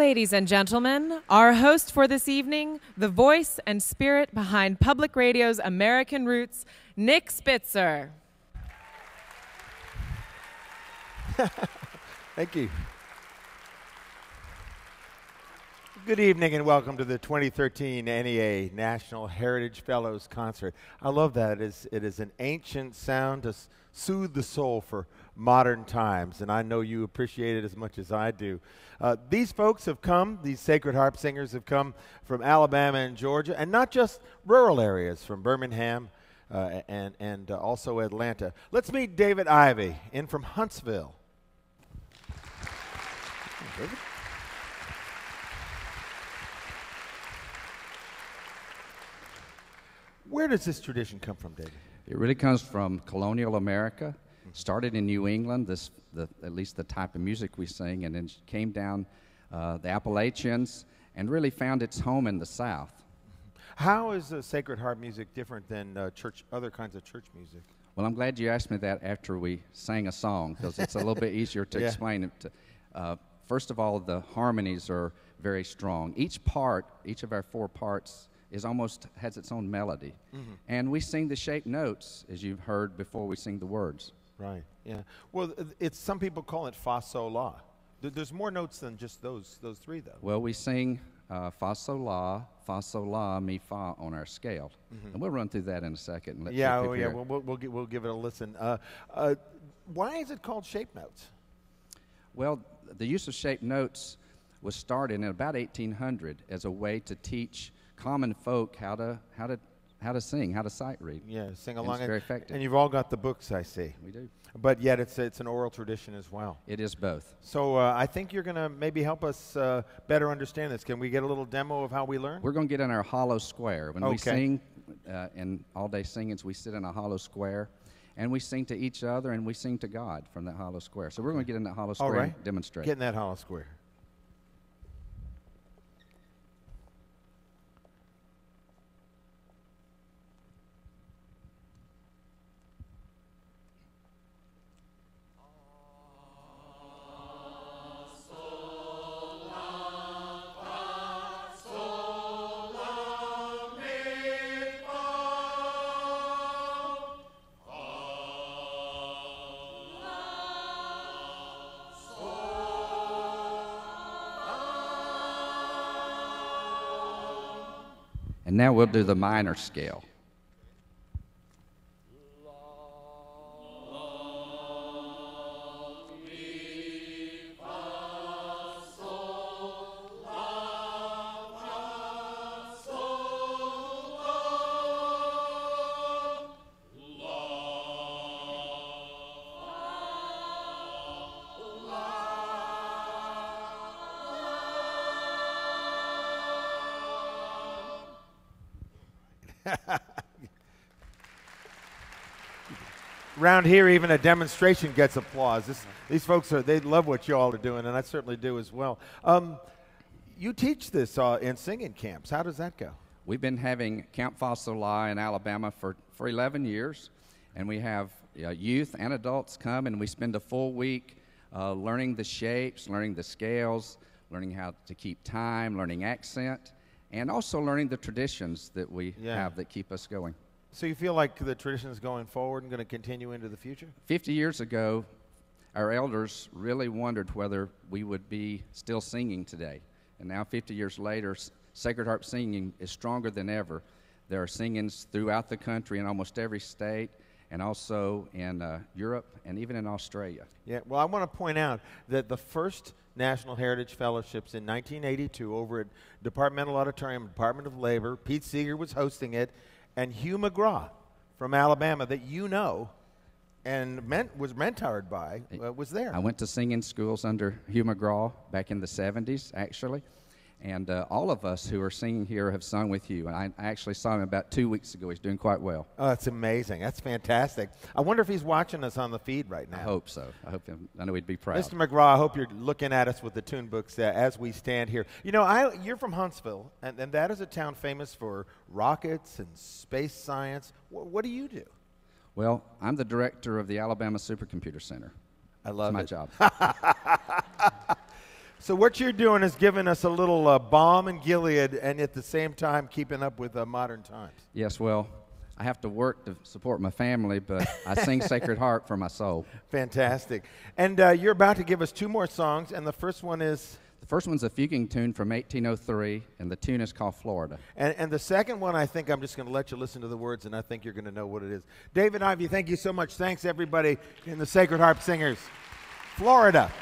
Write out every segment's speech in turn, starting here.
ladies and gentlemen, our host for this evening, the voice and spirit behind Public Radio's American Roots, Nick Spitzer. Thank you. Good evening and welcome to the 2013 NEA National Heritage Fellows Concert. I love that. It is an ancient sound to soothe the soul for modern times, and I know you appreciate it as much as I do. These folks have come, these sacred harp singers have come from Alabama and Georgia, and not just rural areas, from Birmingham and also Atlanta. Let's meet David Ivey, in from Huntsville. David. Where does this tradition come from, David? It really comes from colonial America. Started in New England, at least the type of music we sing, and then came down the Appalachians and really found its home in the South. How is sacred harp music different than other kinds of church music? Well, I'm glad you asked me that after we sang a song, because it's a little bit easier to explain it. First of all, the harmonies are very strong. Each of our four parts has its own melody. And we sing the shaped notes, as you've heard before we sing the words. Right, yeah. Well, some people call it fa, sol, la. There's more notes than just those three, though. Well, we sing fa, sol, la, mi, fa on our scale. And we'll run through that in a second. And let we'll give it a listen. Why is it called shaped notes? Well, the use of shaped notes was started in about 1800 as a way to teach common folk how to sing, how to sight read. Yeah, sing along. It's very effective. And you've all got the books, I see. We do. But yet it's an oral tradition as well. It is both. So I think you're going to maybe help us better understand this. Can we get a little demo of how we learn? We're going to get in our hollow square. When we sing in all-day singings, we sit in a hollow square, and we sing to each other, and we sing to God from that hollow square. So we're going to get in that hollow square and demonstrate. Get in that hollow square. And now we'll do the minor scale. Around here, even a demonstration gets applause. These folks they love what you all are doing, and I certainly do as well. You teach this in singing camps. How does that go? We've been having Camp Fa Sol La in Alabama for 11 years, and we have youth and adults come, and we spend a full week learning the shapes, learning the scales, learning how to keep time, learning accent, and also learning the traditions that we have that keep us going. So you feel like the tradition is going forward and going to continue into the future? 50 years ago, our elders really wondered whether we would be still singing today. And now 50 years later, sacred harp singing is stronger than ever. There are singings throughout the country in almost every state, and also in Europe and even in Australia. Yeah, well, I want to point out that the first National Heritage Fellowships in 1982 over at Departmental Auditorium, Department of Labor, Pete Seeger was hosting it, and Hugh McGraw from Alabama, that you know and was mentored by, was there. I went to singing schools under Hugh McGraw back in the 70s, actually. And all of us who are singing here have sung with you. And I actually saw him about 2 weeks ago. He's doing quite well. Oh, that's amazing. That's fantastic. I wonder if he's watching us on the feed right now. I hope so. I know he'd be proud. Mr. McGraw, I hope you're looking at us with the tune books as we stand here. You know, you're from Huntsville, and that is a town famous for rockets and space science. What do you do? Well, I'm the director of the Alabama Supercomputer Center. I love it. That's my job. So what you're doing is giving us a little balm in Gilead, and at the same time keeping up with modern times. Yes, well, I have to work to support my family, but I sing Sacred Heart for my soul. Fantastic. And you're about to give us 2 more songs, and the first one is? The first one's a fuguing tune from 1803, and the tune is called Florida. And the second one, I think I'm just going to let you listen to the words, and I think you're going to know what it is. David Ivey, thank you so much. Thanks, everybody in the Sacred Harp Singers. Florida.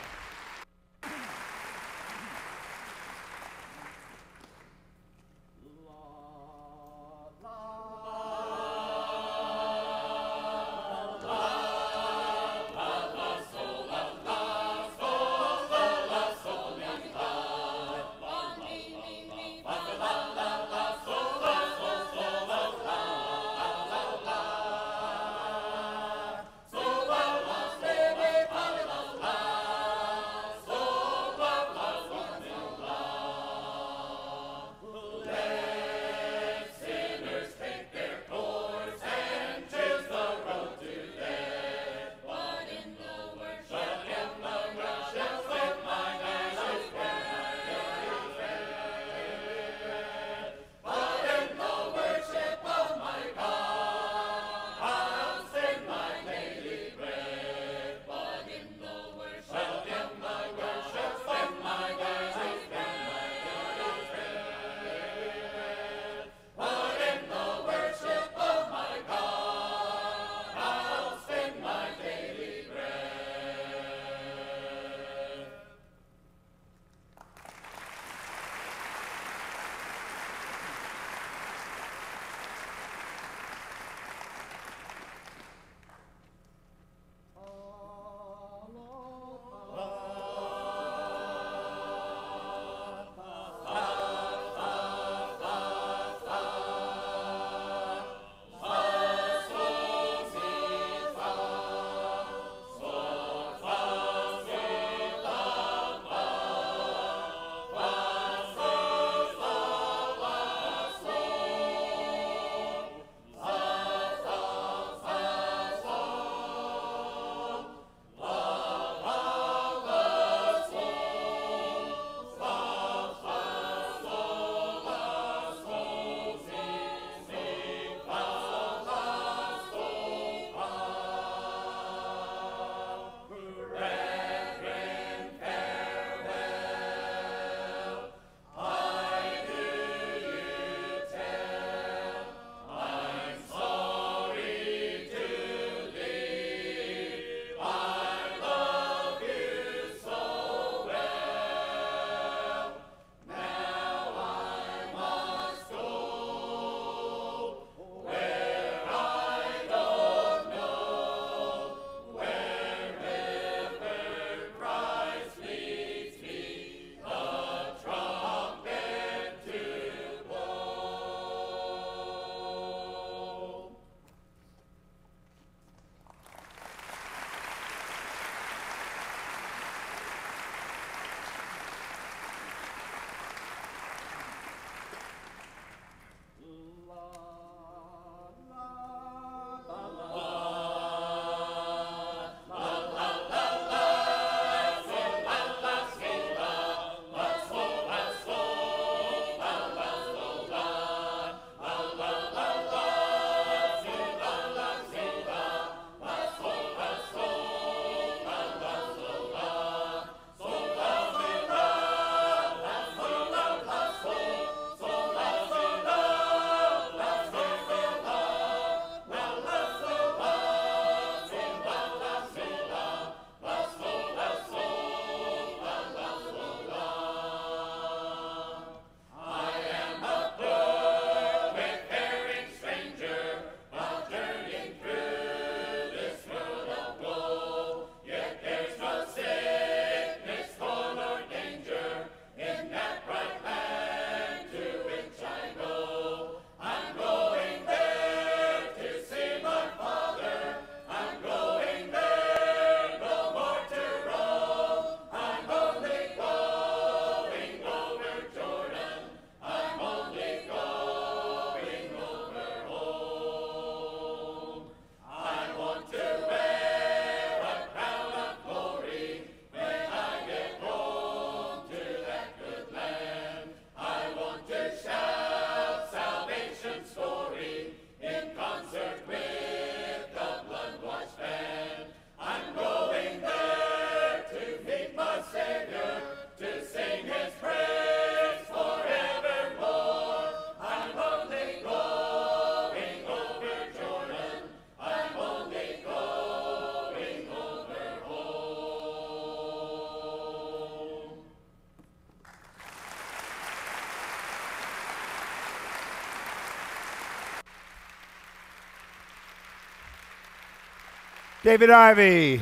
David Ivey,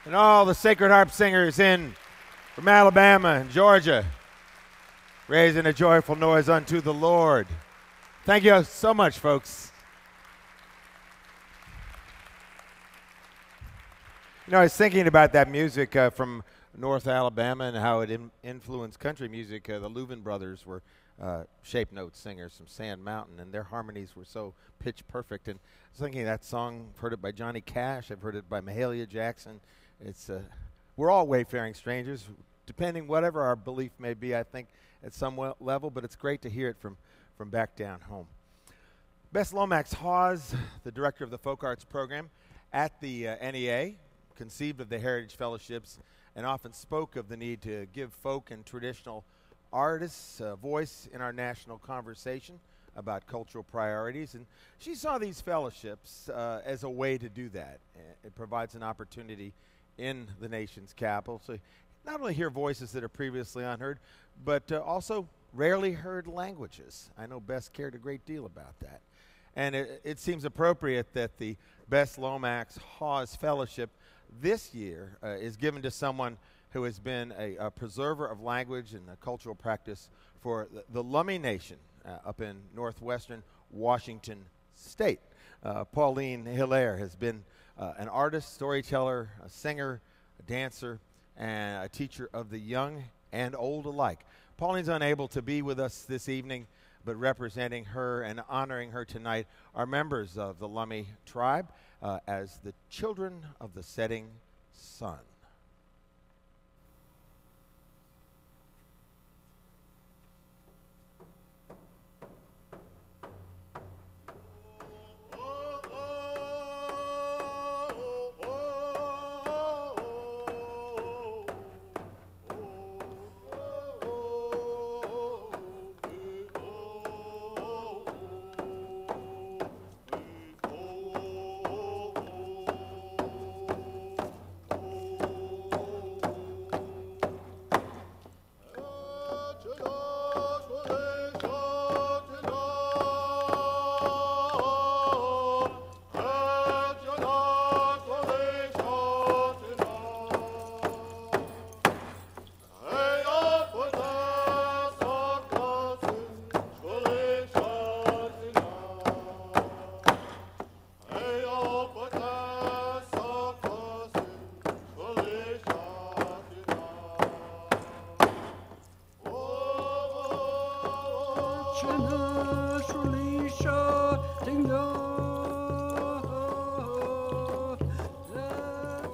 and all the sacred harp singers in from Alabama and Georgia, raising a joyful noise unto the Lord. Thank you so much, folks. You know, I was thinking about that music from North Alabama and how it influenced country music. The Louvin brothers were shape note singers from Sand Mountain, and their harmonies were so pitch perfect. And I was thinking that song, I've heard it by Johnny Cash, I've heard it by Mahalia Jackson. It's we're all wayfaring strangers, depending whatever our belief may be, I think, at some level, but it's great to hear it from back down home. Bess Lomax Hawes, the director of the Folk Arts Program at the NEA, conceived of the Heritage Fellowships and often spoke of the need to give folk and traditional artists a voice in our national conversation about cultural priorities. And she saw these fellowships as a way to do that. It provides an opportunity in the nation's capital to not only hear voices that are previously unheard, but also rarely heard languages. I know Bess cared a great deal about that. And it seems appropriate that the Bess Lomax Hawes Fellowship this year is given to someone who has been a preserver of language and cultural practice for the Lummi Nation up in northwestern Washington State. Pauline Hillaire has been an artist, storyteller, a singer, a dancer, and a teacher of the young and old alike. Pauline's unable to be with us this evening, but representing her and honoring her tonight are members of the Lummi tribe as the Children of the Setting Sun.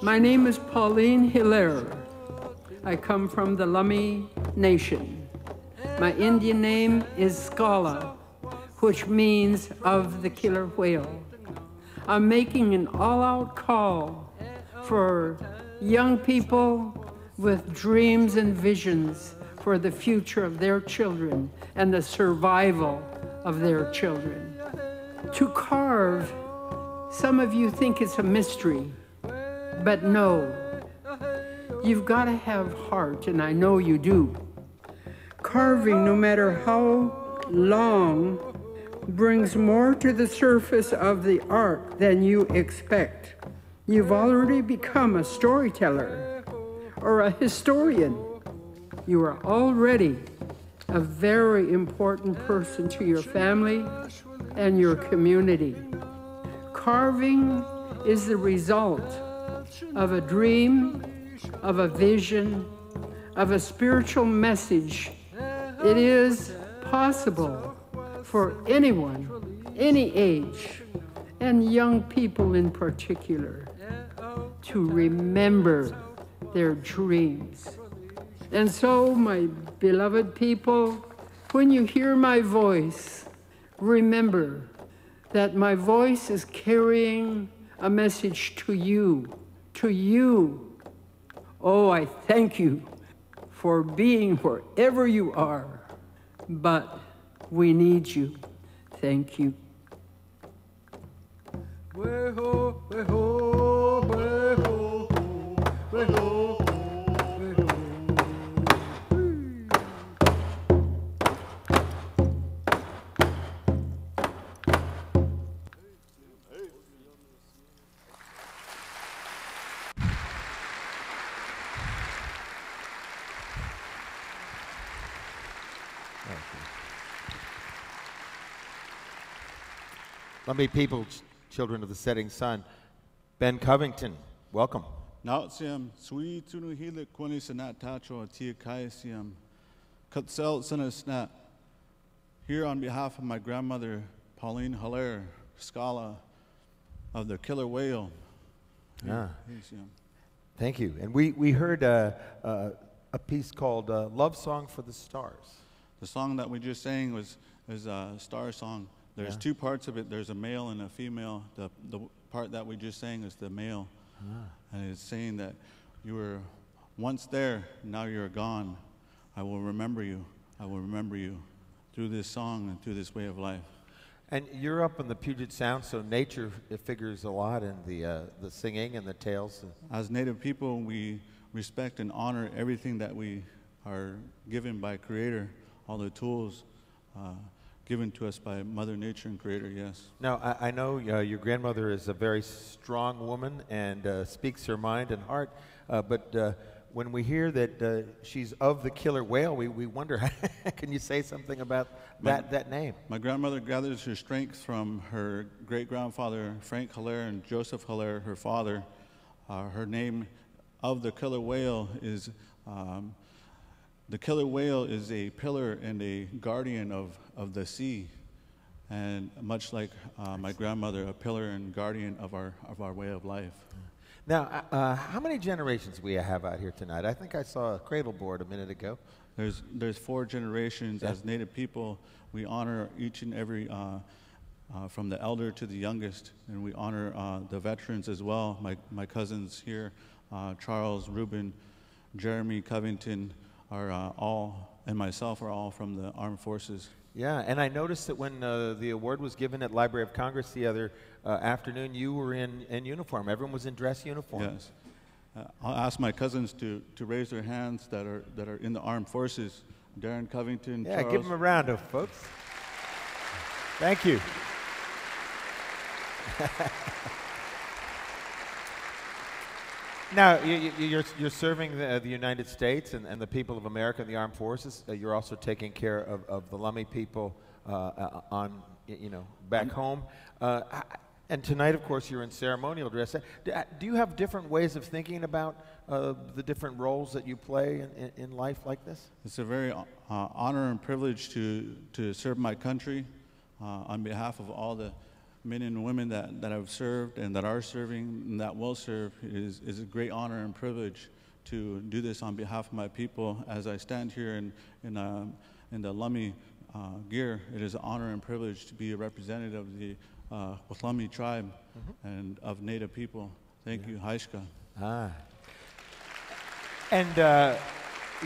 My name is Pauline Hillaire. I come from the Lummi Nation. My Indian name is Scala, which means of the killer whale. I'm making an all-out call for young people with dreams and visions for the future of their children and the survival of their children. To carve, some of you think it's a mystery, but no. You've got to have heart, and I know you do. Carving, no matter how long, brings more to the surface of the art than you expect. You've already become a storyteller or a historian. You are already a very important person to your family and your community. Carving is the result of a dream, of a vision, of a spiritual message. It is possible for anyone, any age, and young people in particular, to remember their dreams. And so, my beloved people, when you hear my voice, remember that my voice is carrying a message to you, to you. Oh, I thank you for being wherever you are, but we need you. Thank you. Lummi people, children of the setting sun. Ben Covington, welcome. Nautsiam, sui tunu hilik kwani sanat tacho tia kaisiam. Kutsel sanasnat. Here on behalf of my grandmother, Pauline Hillaire, Scala of the Killer Whale. Yeah. Thank you. And we heard a piece called Love Song for the Stars. The song that we just sang was a star song. There's two parts of it. There's a male and a female. The part that we just sang is the male. And it's saying that you were once there, now you're gone. I will remember you. I will remember you through this song and through this way of life. And you're up in the Puget Sound, so nature figures a lot in the singing and the tales. As Native people, we respect and honor everything that we are given by Creator, all the tools given to us by Mother Nature and Creator, yes. Now, I know your grandmother is a very strong woman and speaks her mind and heart, but when we hear that she's of the killer whale, we wonder, can you say something about that name? My grandmother gathers her strength from her great-grandfather, Frank Hillaire, and Joseph Hillaire, her father. Her name of the killer whale is, the killer whale is a pillar and a guardian of the sea. And much like my grandmother, a pillar and guardian of our way of life. Now, how many generations we have out here tonight? I think I saw a cradle board a minute ago. There's 4 generations. Yeah. As Native people, we honor each and every, from the elder to the youngest, and we honor the veterans as well. My cousins here, Charles, Reuben, Jeremy, Covington, are all, and myself are all from the armed forces. Yeah, and I noticed that when the award was given at Library of Congress the other afternoon, you were in uniform. Everyone was in dress uniform. Yes. I'll ask my cousins to raise their hands that are in the armed forces. Darren Covington, yeah, Charles. give them a round of folks. Thank you. Now, you're serving the United States and the people of America in the armed forces. You're also taking care of the Lummi people back home. And tonight, of course, you're in ceremonial dress. Do you have different ways of thinking about the different roles that you play in life like this? It's a very honor and privilege to serve my country on behalf of all the men and women that have served and that are serving and that will serve. Is a great honor and privilege to do this on behalf of my people. As I stand here in the Lummi gear, it is an honor and privilege to be a representative of the Lummi tribe and of Native people. Thank you, Haishka. And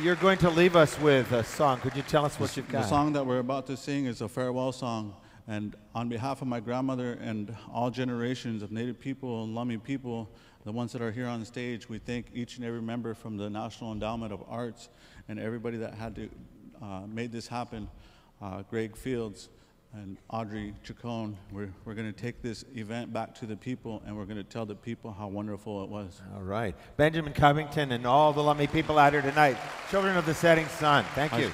you're going to leave us with a song. Could you tell us what you've got? The song that we're about to sing is a farewell song. And on behalf of my grandmother and all generations of Native people and Lummi people, the ones that are here on stage, we thank each and every member from the National Endowment of Arts and everybody that had to made this happen. Greg Fields and Audrey Chicano. We're going to take this event back to the people, and we're going to tell the people how wonderful it was. All right. Benjamin Covington and all the Lummi people out here tonight, children of the setting sun. Thank you.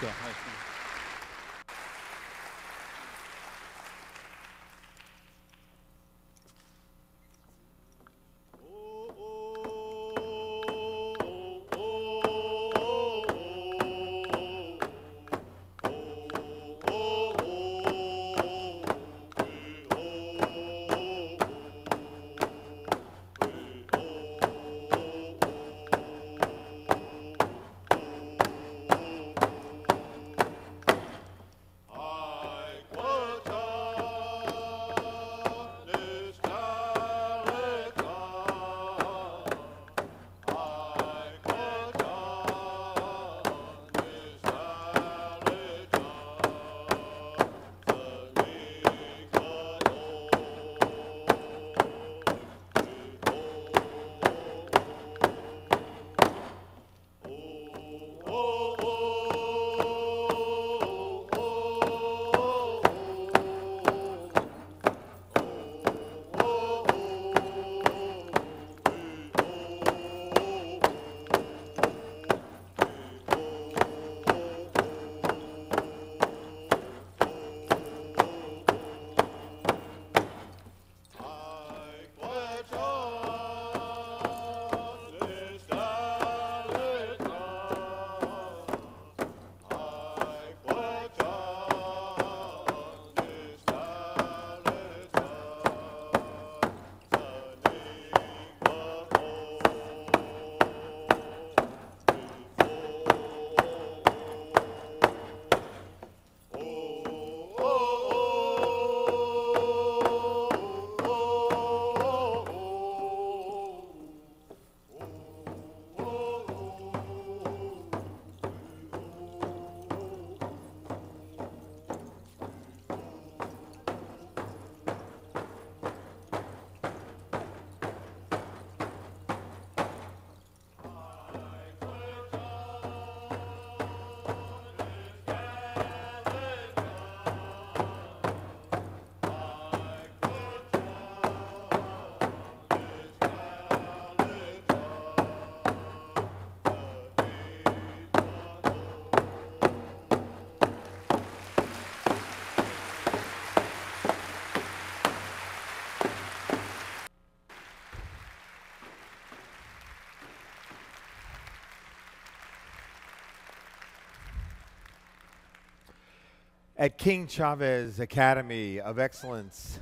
at King Chavez Academy of Excellence.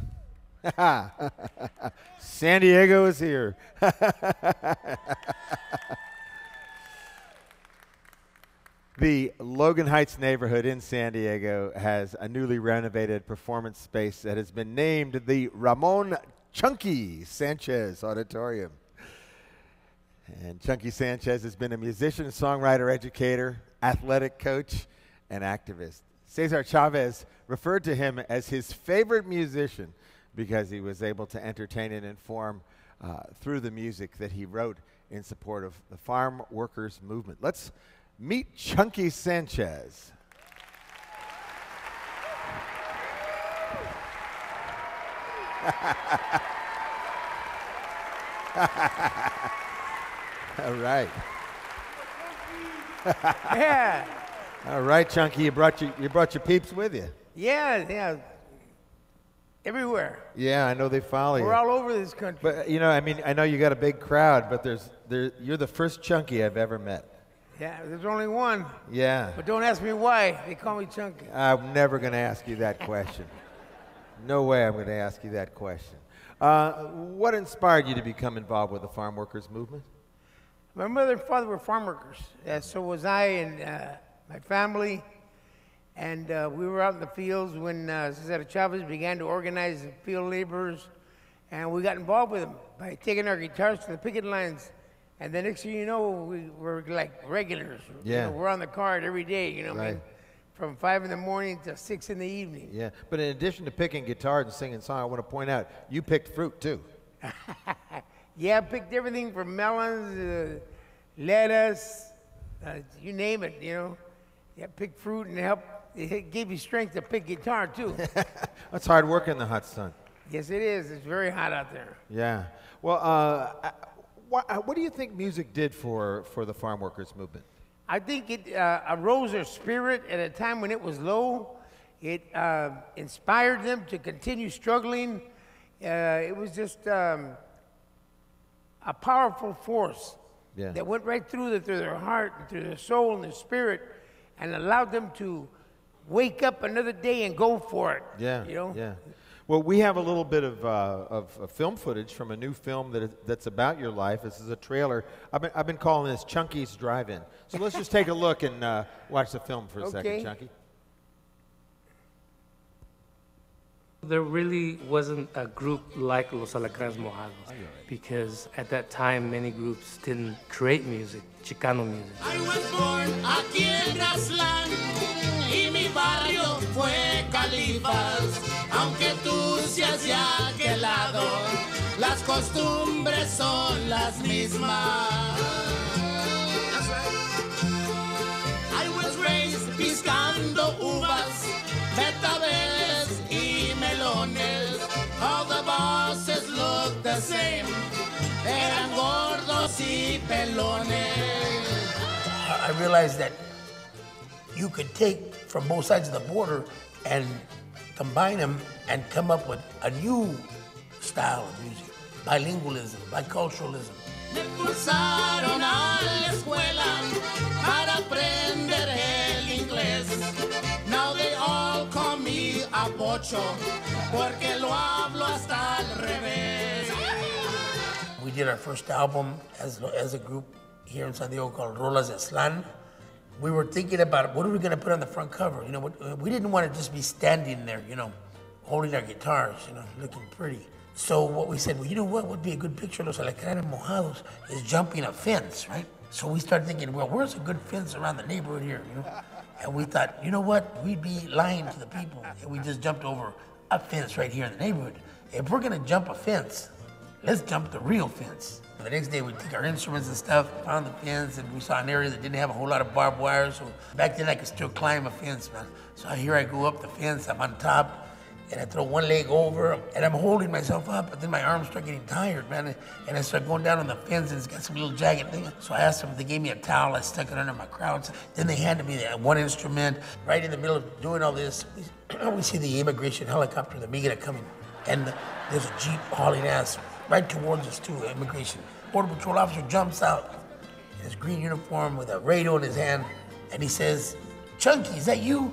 San Diego is here. The Logan Heights neighborhood in San Diego has a newly renovated performance space that has been named the Ramón Chunky Sánchez Auditorium. And Chunky Sánchez has been a musician, songwriter, educator, athletic coach, and activist. Cesar Chavez referred to him as his favorite musician because he was able to entertain and inform through the music that he wrote in support of the farm workers movement. Let's meet Chunky Sánchez. All right. Yeah. All right, Chunky, you brought your peeps with you. Yeah. Everywhere. Yeah, I know they follow you. We're all over this country. But I know you got a big crowd, but you're the first Chunky I've ever met. Yeah, there's only one. Yeah. But don't ask me why. They call me Chunky. I'm never going to ask you that question. No way I'm going to ask you that question. What inspired you to become involved with the farm workers movement? My mother and father were farm workers. So was I and my family. And we were out in the fields when Cesar Chavez began to organize the field laborers. And we got involved with them by taking our guitars to the picket lines. And the next thing you know, we were like regulars. Yeah. We're on the card every day, Right. man, from 5 in the morning to 6 in the evening. Yeah, but in addition to picking guitars and singing songs, I want to point out, you picked fruit too. Yeah, I picked everything from melons, lettuce, you name it, Yeah, picked fruit and it gave you strength to pick guitar too. That's hard work in the hot sun. Yes, it is. It's very hot out there. Yeah. Well, what do you think music did for the farm workers movement? I think it arose their spirit at a time when it was low. It inspired them to continue struggling. It was just a powerful force that went right through their heart and through their soul and their spirit and allowed them to wake up another day and go for it. Yeah, Yeah. Well, we have a little bit of film footage from a new film that's about your life. This is a trailer. I've been calling this Chunky's Drive-In. So let's just take a look and watch the film for a second, Chunky. There really wasn't a group like Los Alacranes Mojados because at that time many groups didn't create music, Chicano music. I was born aquí en Grazlán y mi barrio fue Califas. Aunque tú seas de aquel lado, las costumbres son las mismas. I was raised piscando uvas, betabels y melones. All the bosses looked the same, eran gordos y pelones. I realized that you could take from both sides of the border and combine them and come up with a new style of music. Bilingualism, biculturalism. Me forzaron a la escuela para aprender el inglés. Now they all call me Apocho porque lo hablo hasta al revés. We did our first album as a group here in San Diego called Rolas de Slan. We were thinking about what are we going to put on the front cover. We didn't want to just be standing there, holding our guitars, looking pretty. So what we said, well, you know what would be a good picture of Los Alacranes Mojados is jumping a fence, right? So we started thinking, well, where's a good fence around the neighborhood here, And we thought, you know what? We'd be lying to the people if we just jumped over a fence right here in the neighborhood. If we're going to jump a fence, let's jump the real fence. The next day we took our instruments and stuff, found the fence, and we saw an area that didn't have a whole lot of barbed wire, so back then I could still climb a fence, man. So here I go up the fence, I'm on top, and I throw one leg over, and I'm holding myself up, but then my arms start getting tired, man, and I start going down on the fence, and it's got some little jagged thing. So I asked them, they gave me a towel, I stuck it under my crowds. Then they handed me that one instrument. Right in the middle of doing all this, we see the immigration helicopter, the Migra coming, and there's a Jeep hauling ass right towards us too, immigration. Border Patrol officer jumps out in his green uniform with a radio in his hand, and he says, "Chunky, is that you?"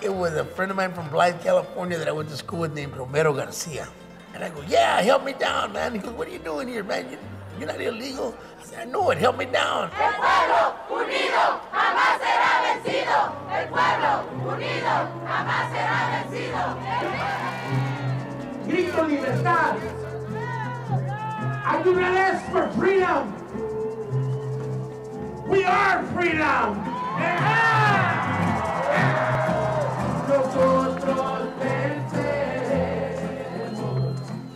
it was a friend of mine from Blythe, California that I went to school with named Romero Garcia. And I go, yeah, help me down, man. He goes, what are you doing here, man? You're not illegal. I said, I know it, help me down. El pueblo unido jamás será vencido. El pueblo unido jamás será vencido. Grito libertad. Ayúdales for freedom. We are freedom.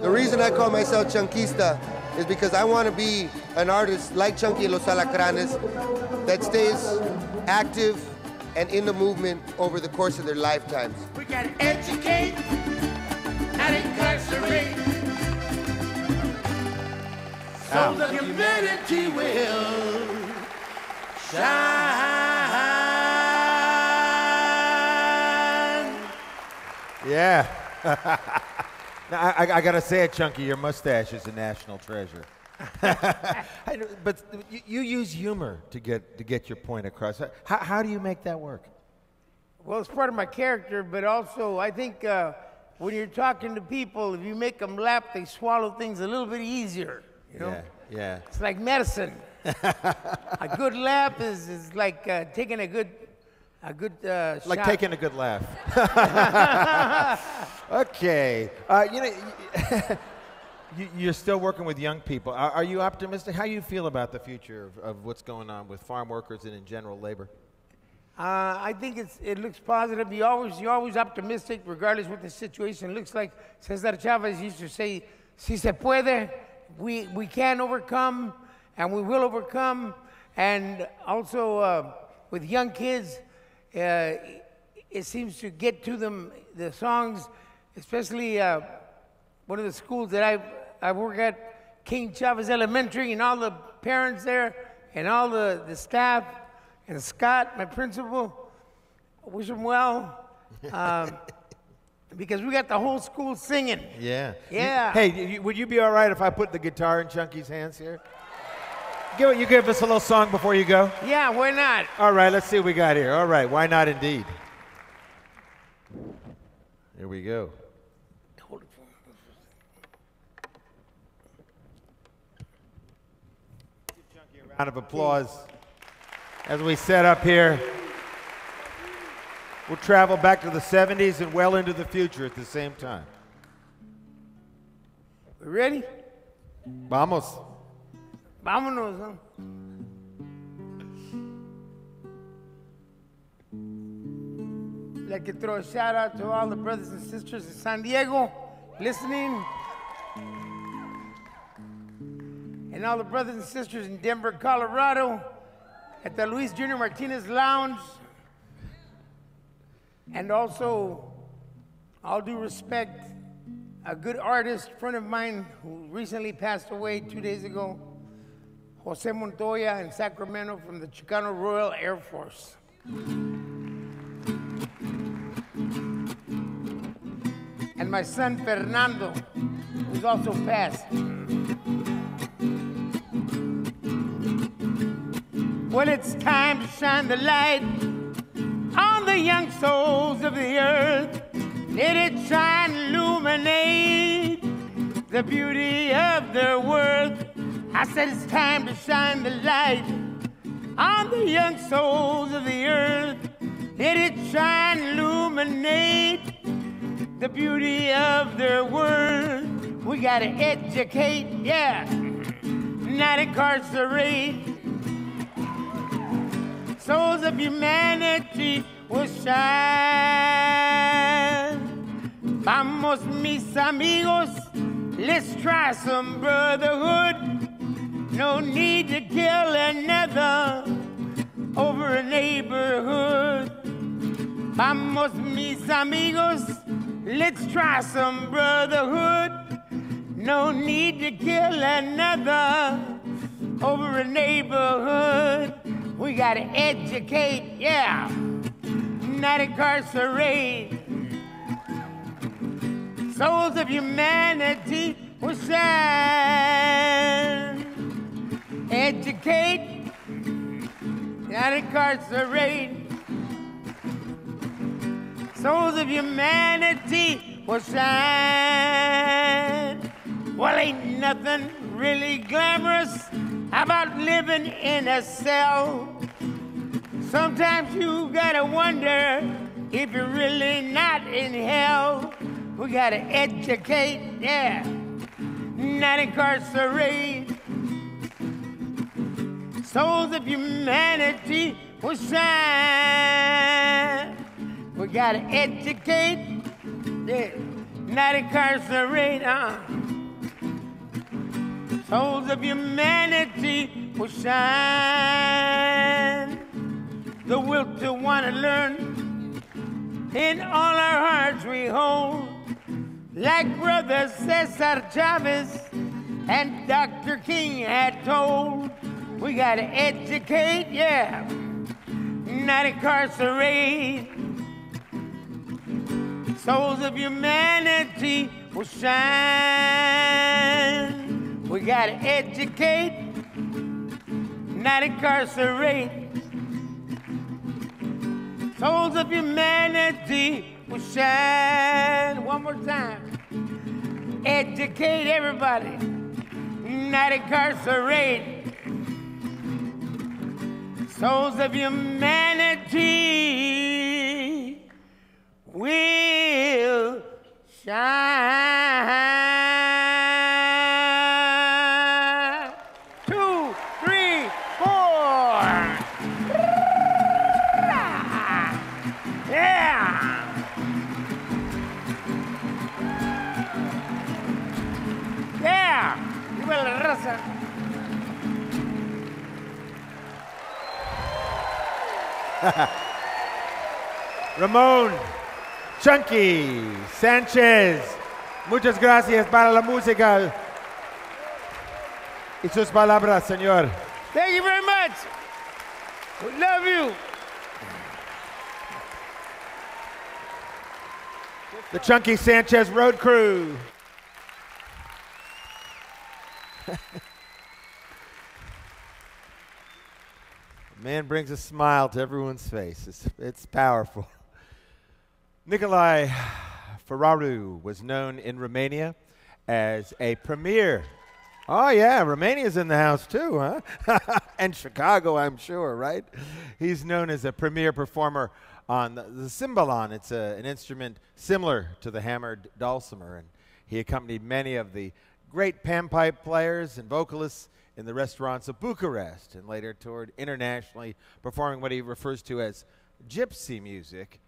The reason I call myself Chunquista is because I want to be an artist like Chunky and Los Alacranes that stays active and in the movement over the course of their lifetimes. We gotta educate, not incarcerate, so the humanity will shine. Yeah. Now, I gotta say it, Chunky, your mustache is a national treasure. But you use humor to get your point across. How do you make that work? Well, it's part of my character, but also I think when you're talking to people, if you make them laugh, they swallow things a little bit easier. You know? Yeah. It's like medicine. A good laugh is like taking a good like shot. taking a good laugh. Okay. You're still working with young people. Are you optimistic? How do you feel about the future of what's going on with farm workers and in general labor? I think it looks positive. You're always optimistic, regardless what the situation looks like. Cesar Chavez used to say, "Si se puede," we can overcome, and we will overcome. And also with young kids, it seems to get to them, the songs, especially one of the schools that I work at, King Chavez Elementary, and all the parents there, and all the staff, and Scott, my principal. I wish him well, because we got the whole school singing. Yeah. Yeah. Hey, would you be all right if I put the guitar in Chunky's hands here? You give us a little song before you go? Yeah, why not? All right, let's see what we got here. All right, why not indeed? Here we go. Round of applause as we set up here. We'll travel back to the 70s and well into the future at the same time. We ready? Vamos. Vámonos, huh? I'd like to throw a shout out to all the brothers and sisters in San Diego listening, and all the brothers and sisters in Denver, Colorado, at the Luis Jr. Martinez Lounge. And also, all due respect, a good artist, friend of mine who recently passed away 2 days ago, Jose Montoya in Sacramento from the Chicano Royal Air Force. And my son Fernando, who's also passed. Well, it's time to shine the light on the young souls of the earth. Let it shine, illuminate the beauty of their worth. I said it's time to shine the light on the young souls of the earth. Let it shine, illuminate the beauty of their worth. We gotta educate, yeah, not incarcerate. Souls of humanity will shine. Vamos, mis amigos, let's try some brotherhood. No need to kill another over a neighborhood. Vamos, mis amigos, let's try some brotherhood. No need to kill another over a neighborhood. We gotta educate, yeah, not incarcerate. Souls of humanity will shine. Educate, not incarcerate. souls of humanity will shine. Well, ain't nothing really glamorous about living in a cell. Sometimes you gotta wonder if you're really not in hell. We gotta educate, yeah, not incarcerate. Souls of humanity will shine. We gotta educate, yeah, not incarcerate. Souls of humanity will shine. The will to want to learn in all our hearts we hold. Like Brother Cesar Chavez and Dr. King had told. We gotta educate, yeah, not incarcerate. Souls of humanity will shine. We gotta educate, not incarcerate. Souls of humanity will shine. One more time. Educate everybody, not incarcerate. Souls of humanity will shine. 2, 3, 4. Yeah. Yeah. Viva la raza. Ramón, Chunky, Sánchez, muchas gracias para la música y sus palabras, señor. Thank you very much. We love you. The Chunky Sánchez Road Crew. Man brings a smile to everyone's face. It's powerful. Nicolae Feraru was known in Romania as a premier. Oh yeah, Romania's in the house too, huh? And Chicago, I'm sure, right? He's known as a premier performer on the cimbalom. It's an instrument similar to the hammered dulcimer, and he accompanied many of the great panpipe players and vocalists in the restaurants of Bucharest, and later toured internationally, performing what he refers to as gypsy music,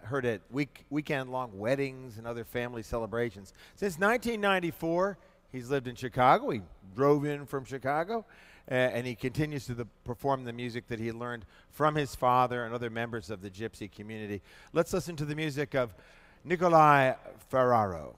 heard at weekend-long weddings and other family celebrations. Since 1994, he's lived in Chicago. He drove in from Chicago, and he continues to perform the music that he learned from his father and other members of the gypsy community. Let's listen to the music of Nicolae Feraru.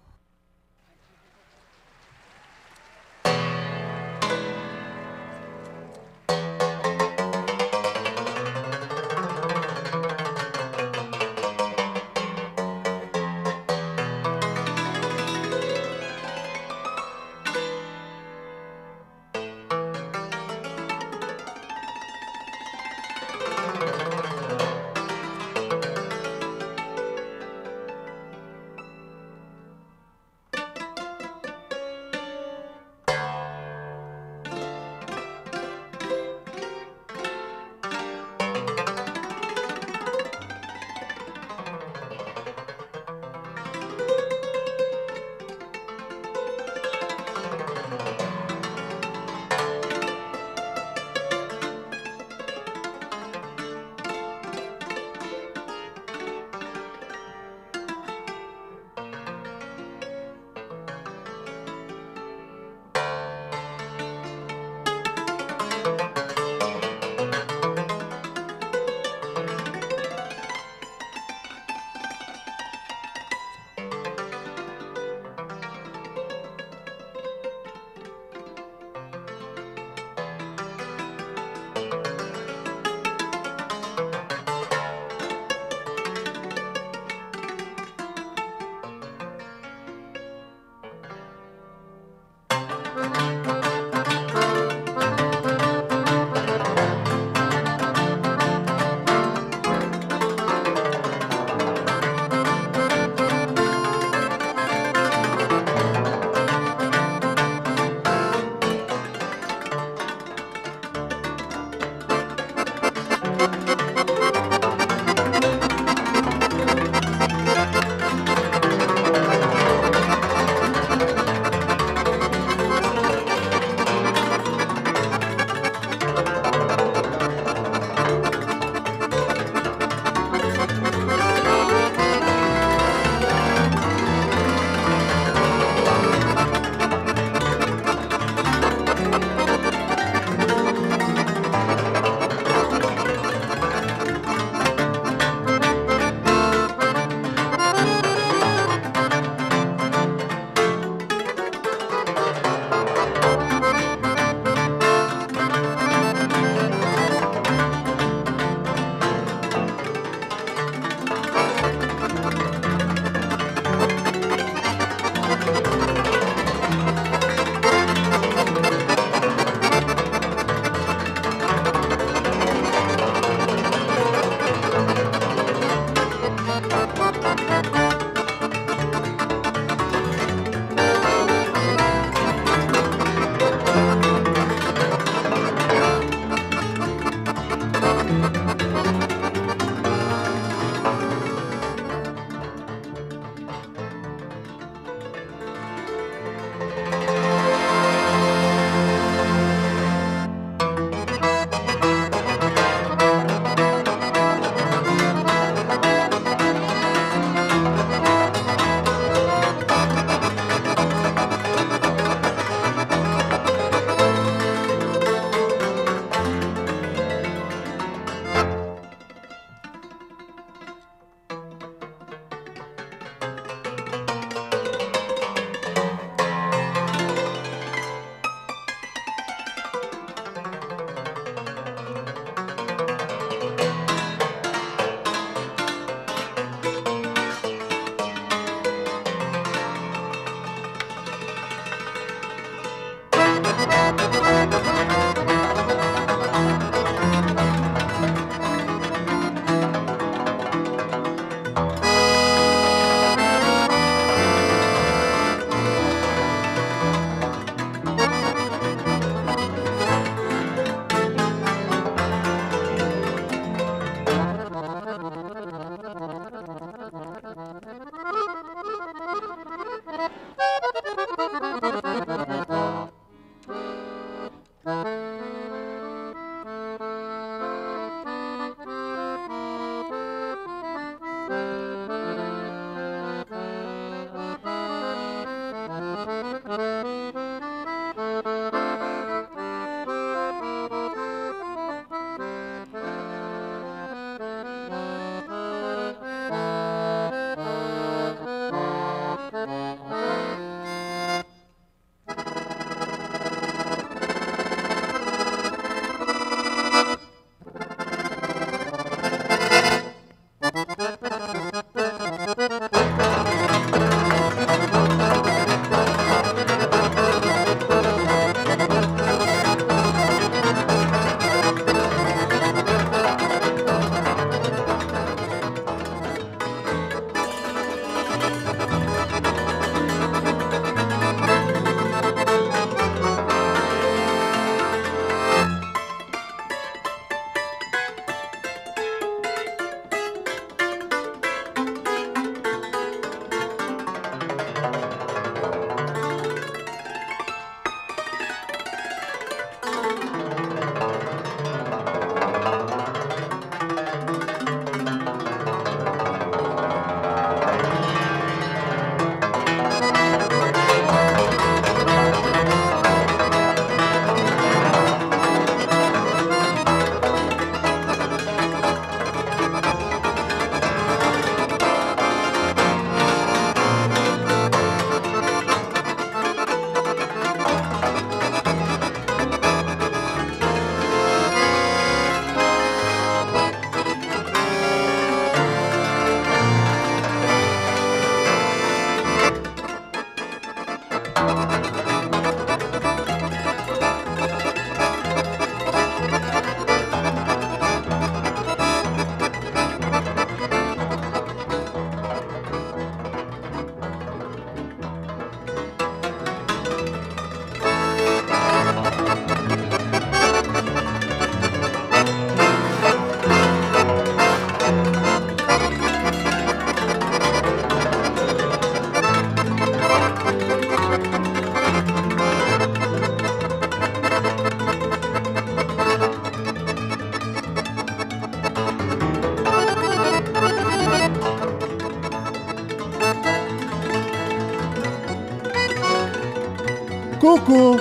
Coucou.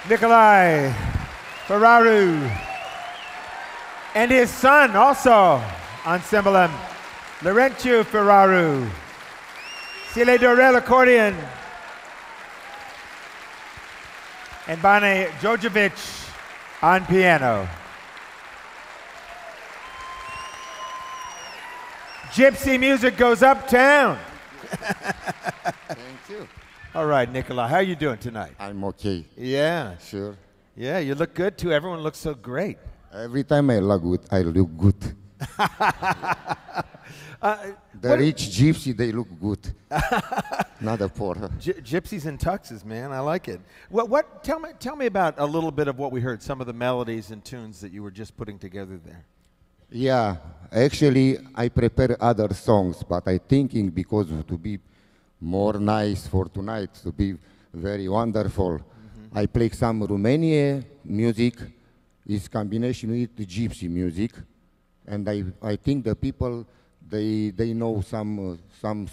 Nicolae Feraru, and his son also on cimbalom, Laurentiu Feraru, Sheila Kay accordion, and Bane Jojovic on piano. Gypsy music goes uptown. Thank you. All right, Nicolae, how are you doing tonight? I'm okay. Yeah. Sure. Yeah, you look good too. Everyone looks so great. Every time I look good. The rich gypsy, they look good. Not the poor. Gypsies and tuxes, man. I like it. Tell me about a little bit of what we heard, some of the melodies and tunes that you were just putting together there. Yeah, actually, I prepare other songs, but I thinking because to be more nice for tonight, to be very wonderful, I play some Romanian music, is combination with the gypsy music, and I think the people, they know some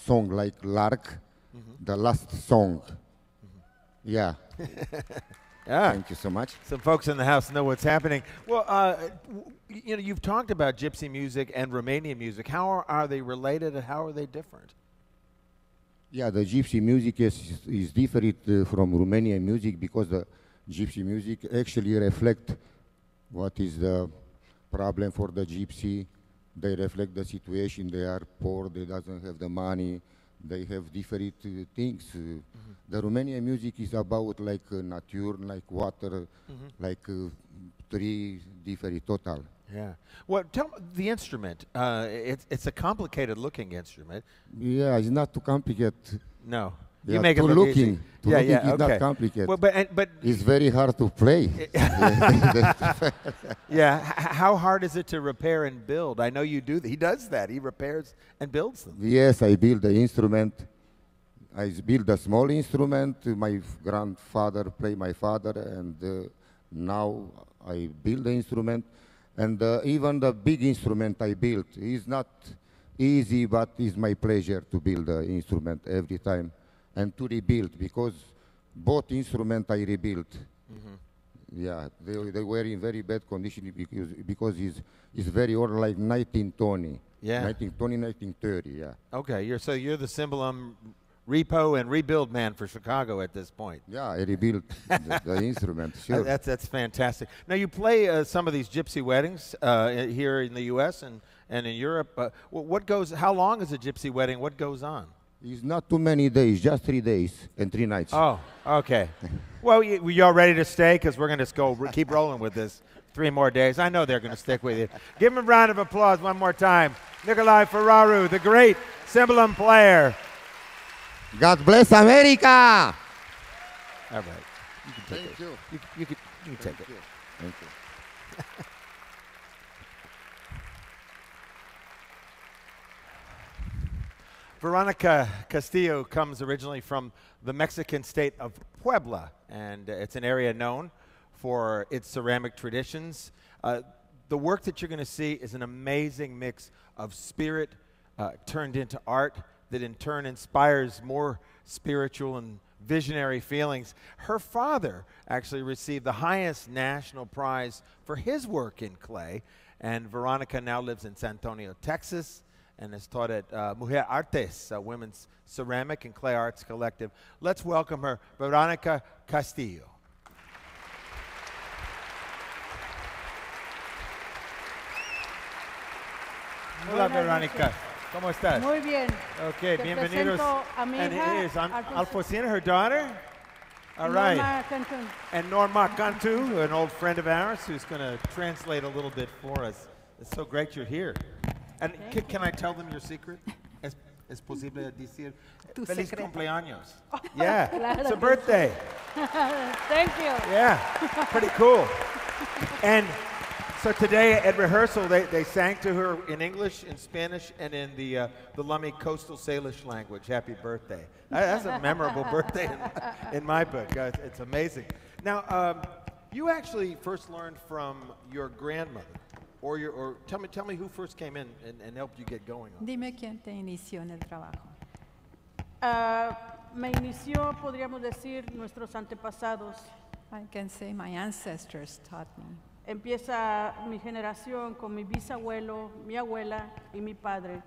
song like Lark, the last song. Yeah. Yeah. Thank you so much. Some folks in the house know what's happening. Well, you know, you've talked about gypsy music and Romanian music. How are they related and how are they different? Yeah, the gypsy music is different from Romanian music because the gypsy music actually reflect what is the problem for the gypsy. They reflect the situation. They are poor. They doesn't have the money. They have different things. The Romanian music is about like nature, like water, like three different total. Yeah. Well, tell the instrument. It's a complicated looking instrument. Yeah, it's not too complicated. No. Yeah, You make it look looking. easy. To looking is not complicated. Well, but it's very hard to play. Yeah. How hard is it to repair and build? I know you do. He does that. He repairs and builds them. Yes, I build the instrument. I build a small instrument. My grandfather played my father, and now I build the instrument. And even the big instrument I built is not easy, but it's my pleasure to build the instrument every time and to rebuild, because both instruments I rebuilt. Yeah, they were in very bad condition because it's very old, like 1920. Yeah. 1920, 1930, yeah. Okay, so you're the cimbalom repo and rebuild man for Chicago at this point. Yeah, I rebuilt the instrument, sure. That's fantastic. Now, you play some of these gypsy weddings here in the U.S. and in Europe. How long is a gypsy wedding? What goes on? It's not too many days, just 3 days and 3 nights. Oh, okay. Well, you all ready to stay? Because we're going to keep rolling with this 3 more days. I know they're going to stick with you. Give them a round of applause one more time. Nicolae Feraru, the great cimbalom player. God bless America! All right. You can take Thank it. you. You can take it. Thank you. Verónica Castillo comes originally from the Mexican state of Puebla, and it's an area known for its ceramic traditions. The work that you're going to see is an amazing mix of spirit turned into art that in turn inspires more spiritual and visionary feelings. Her father actually received the highest national prize for his work in clay, and Veronica now lives in San Antonio, Texas, and is taught at Mujer Artes, a women's ceramic and clay arts collective. Let's welcome her, Verónica Castillo. Hola, Verónica. ¿Cómo estás? Muy bien. Okay, Te bienvenidos. presento a mi And hija, it is Alfonsina, her daughter? All right. Norma Cantú. And Norma Cantu, an old friend of ours, who's going to translate a little bit for us. It's so great you're here. And can I tell them your secret? ¿Es posible decir feliz cumpleaños? Yeah, it's a birthday. Thank you. Yeah, pretty cool. And so today at rehearsal, they sang to her in English, in Spanish, and in the Lummi Coastal Salish language. Happy birthday. That's a memorable birthday in my book. It's amazing. Now, you actually first learned from your grandmother, or tell me who first came in and helped you get going on. Dime quién te inició en el trabajo. Me inició, podríamos decir, nuestros antepasados. I can say my ancestors taught me. Empieza mi generación con mi bisabuelo, mi abuela y mi padre.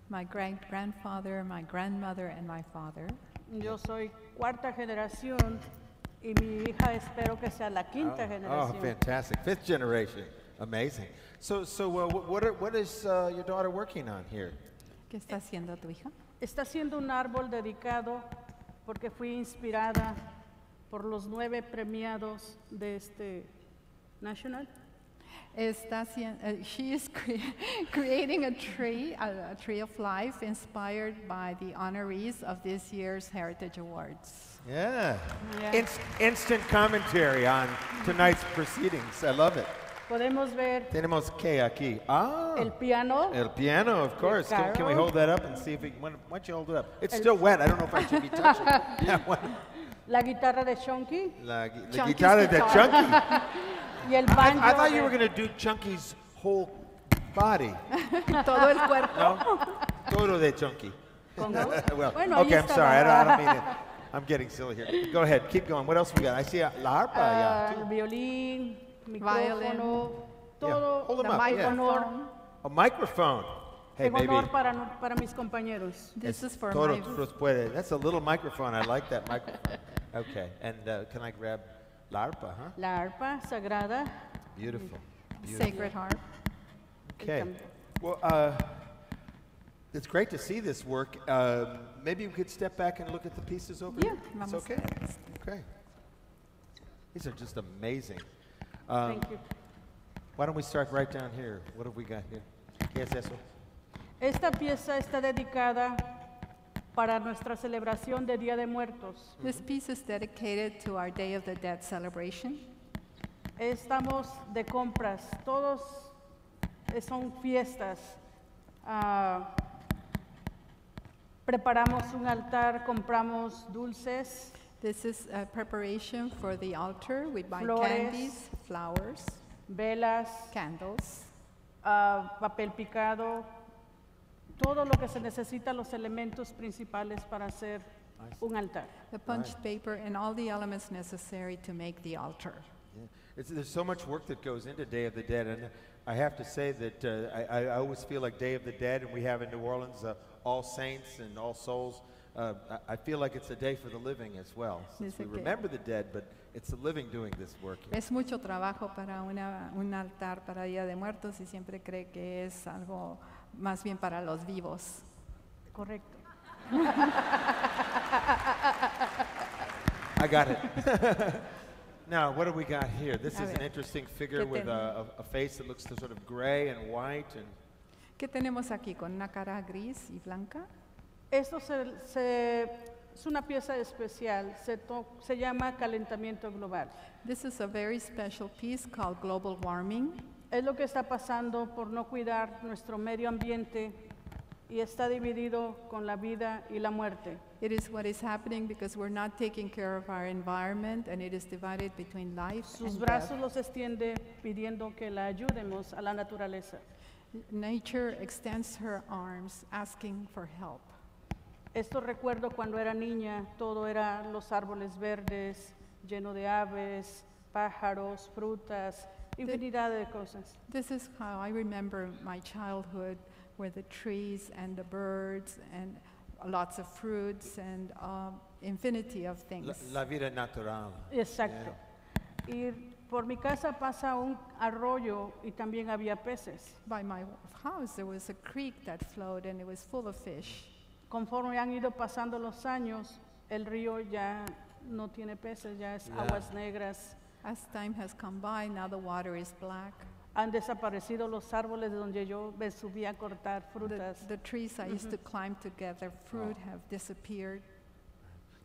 My great-grandfather, my grandmother, and my father. Yo soy cuarta generación y mi hija espero que sea la quinta generación. Oh, fantastic. 5th generation. Amazing. So what is your daughter working on here? ¿Qué está haciendo tu hija? Está haciendo un árbol dedicado porque fui inspirada por los 9 premiados de este National. She is creating a tree of life inspired by the honorees of this year's Heritage Awards. Yeah. Instant commentary on tonight's proceedings. I love it. Podemos ver Tenemos que aquí. el piano. El piano, of course. Can we Carol. hold that up and see if we why don't you hold it up? It's still wet. I don't know if I should be touching that one. La guitarra de Chunky. La guitarra de Chunky. Y el banjo. I thought you were going to do Chunky's whole body. Todo el cuerpo. No? Todo de Chunky. Well, Bueno, okay, ahí I'm está sorry. la- I don't mean it. I'm getting silly here. Go ahead. Keep going. What else we got? I see la harpa. El Yeah. violín, Violin. micrófono, todo Hold 'em the up, yeah. microphone. A microphone. Hey, en honor para mis compañeros. This is for Todos my... los puede. That's a little microphone. I like that microphone. Okay, and can I grab la arpa, huh? La arpa sagrada. Beautiful. Sacred harp. Okay. Well, it's great to see this work. Maybe we could step back and look at the pieces over here. It's okay. Okay. These are just amazing. Thank you. Why don't we start right down here? What have we got here? ¿Qué es eso? Esta pieza está dedicada para nuestra celebración de Día de Muertos. This piece is dedicated to our Day of the Dead celebration. Estamos de compras, todos son fiestas. Preparamos un altar, compramos dulces. This is a preparation for the altar. We buy Flores, candies, flowers, velas, candles, papel picado, todo lo que se necesita, los elementos principales para hacer un altar. the punched paper, and all the elements necessary to make the altar. Yeah. There's so much work that goes into Day of the Dead, and I have to say that I always feel like Day of the Dead, and we have in New Orleans All Saints and All Souls. I feel like it's a day for the living as well, since we remember the dead, but it's the living doing this work here. Es mucho trabajo para un altar para Día de Muertos y siempre cree que es algo más bien para los vivos. Correcto. I got it. Now, what do we got here? This is an interesting figure with a face that looks sort of gray and white. And ¿Qué tenemos aquí con una cara gris y blanca? Esto es una pieza especial, se llama calentamiento global. This is a very special piece called Global Warming. Es lo que está pasando por no cuidar nuestro medio ambiente y está dividido con la vida y la muerte. It is what is happening because we're not taking care of our environment, and it is divided between life Sus and brazos death. los extiende pidiendo que la ayudemos a la naturaleza. Nature extends her arms asking for help. Esto recuerdo cuando era niña, todo era los árboles verdes, lleno de aves, pájaros, frutas, infinidad de cosas. This is how I remember my childhood, where the trees and the birds and lots of fruits and infinity of things. la vida natural. Exacto. Y por mi casa pasa un arroyo y también había peces. By my house there was a creek that flowed and it was full of fish. Conforme han ido pasando los años, el río ya no tiene peces, ya es aguas negras. As time has come by, now the water is black. Han desaparecido los árboles de donde yo me subía a cortar frutas. The trees I used to climb to gather fruit have disappeared.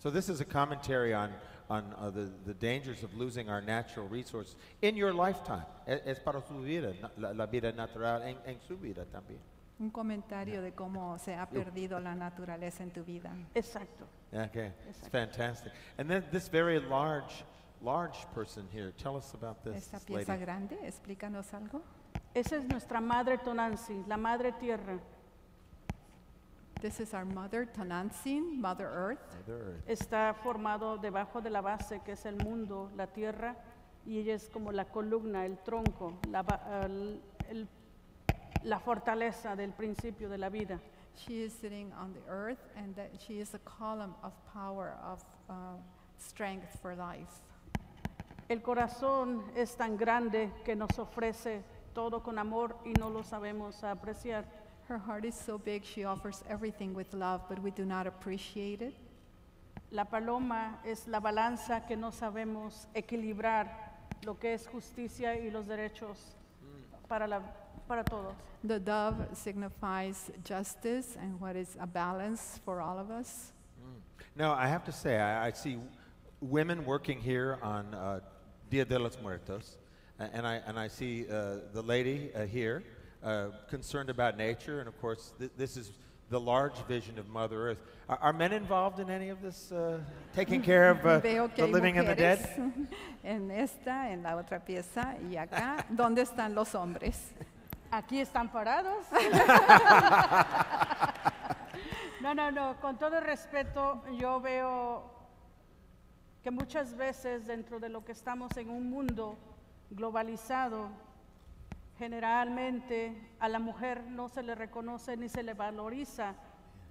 So this is a commentary on the dangers of losing our natural resources in your lifetime. Es para su vida, la vida natural en su vida también. Un comentario de cómo se ha perdido la naturaleza en tu vida. Exacto. Okay, it's fantastic. And then this very large person here. Tell us about this Esta lady. pieza grande, explícanos algo. Esa es nuestra madre Tonantzin, la madre tierra. This is our mother, Tonantzin, Mother Earth. Está formado debajo de la base, que es el mundo, la tierra, y ella es como la columna, el tronco, la fortaleza del principio de la vida. She is sitting on the earth, and that she is a column of power, of strength for life. El corazón es tan grande que nos ofrece todo con amor y no lo sabemos apreciar. Her heart is so big, she offers everything with love, but we do not appreciate it. La paloma es la balanza que no sabemos equilibrar, lo que es justicia y los derechos para todos. The dove signifies justice and what is a balance for all of us. Now, I have to say, I see women working here on Dia de los Muertos, and I see the lady here concerned about nature, and of course, this is the large vision of Mother Earth. Are men involved in any of this, taking care of the living and the dead? En esta, en la otra pieza, y acá, ¿dónde están los hombres? Aquí están parados. No, con todo el respeto, yo veo que muchas veces dentro de lo que estamos en un mundo globalizado, Generalmente a la mujer no se le reconoce ni se le valoriza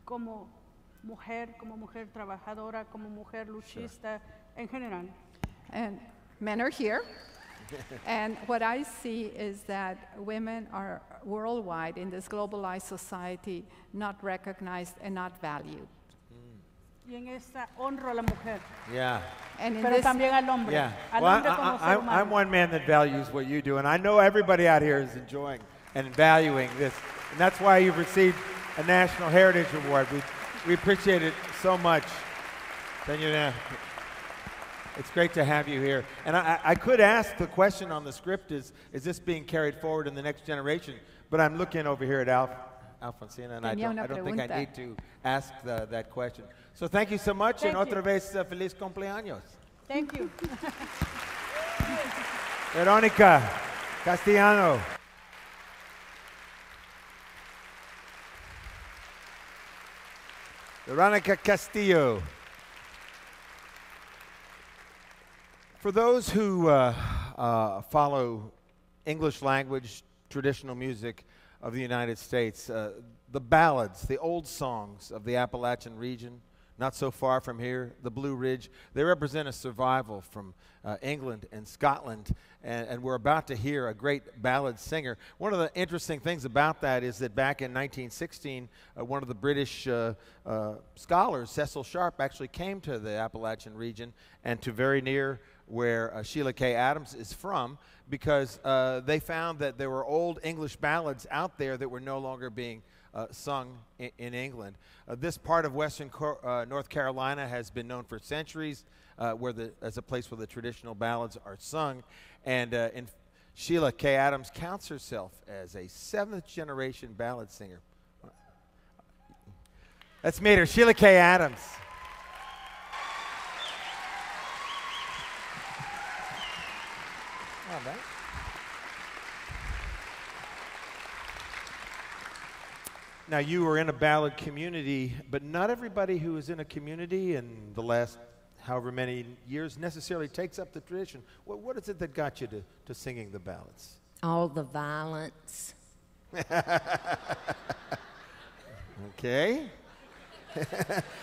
como mujer trabajadora, como mujer luchista, en general. And men are here. And what I see is that women are worldwide in this globalized society not recognized and not valued. Y en esta honro a la mujer. Yeah. And in Pero this, también al hombre. Yeah. Al Well, hombre como ser humano. I'm one man that values what you do, and I know everybody out here is enjoying and valuing this. And that's why you've received a National Heritage Award. We appreciate it so much. Señora, it's great to have you here. And I could ask the question on the script, is this being carried forward in the next generation? But I'm looking over here at Alfonsina, and I don't think I need to ask that question. So thank you so much, and otra vez, feliz cumpleaños. Thank you. Verónica Castillo. Verónica Castillo. For those who follow English language traditional music of the United States, the ballads, the old songs of the Appalachian region, not so far from here, the Blue Ridge, they represent a survival from England and Scotland, and we're about to hear a great ballad singer. One of the interesting things about that is that back in 1916, one of the British scholars, Cecil Sharp, actually came to the Appalachian region and to very near where Sheila Kay Adams is from, because they found that there were old English ballads out there that were no longer being sung in England. This part of western North Carolina has been known for centuries as a place where the traditional ballads are sung. And Sheila Kay Adams counts herself as a 7th-generation ballad singer. Let's meet her, Sheila Kay Adams. Now, you were in a ballad community, but not everybody who is in a community in the last however many years necessarily takes up the tradition. What is it that got you to singing the ballads? All the violence. Okay.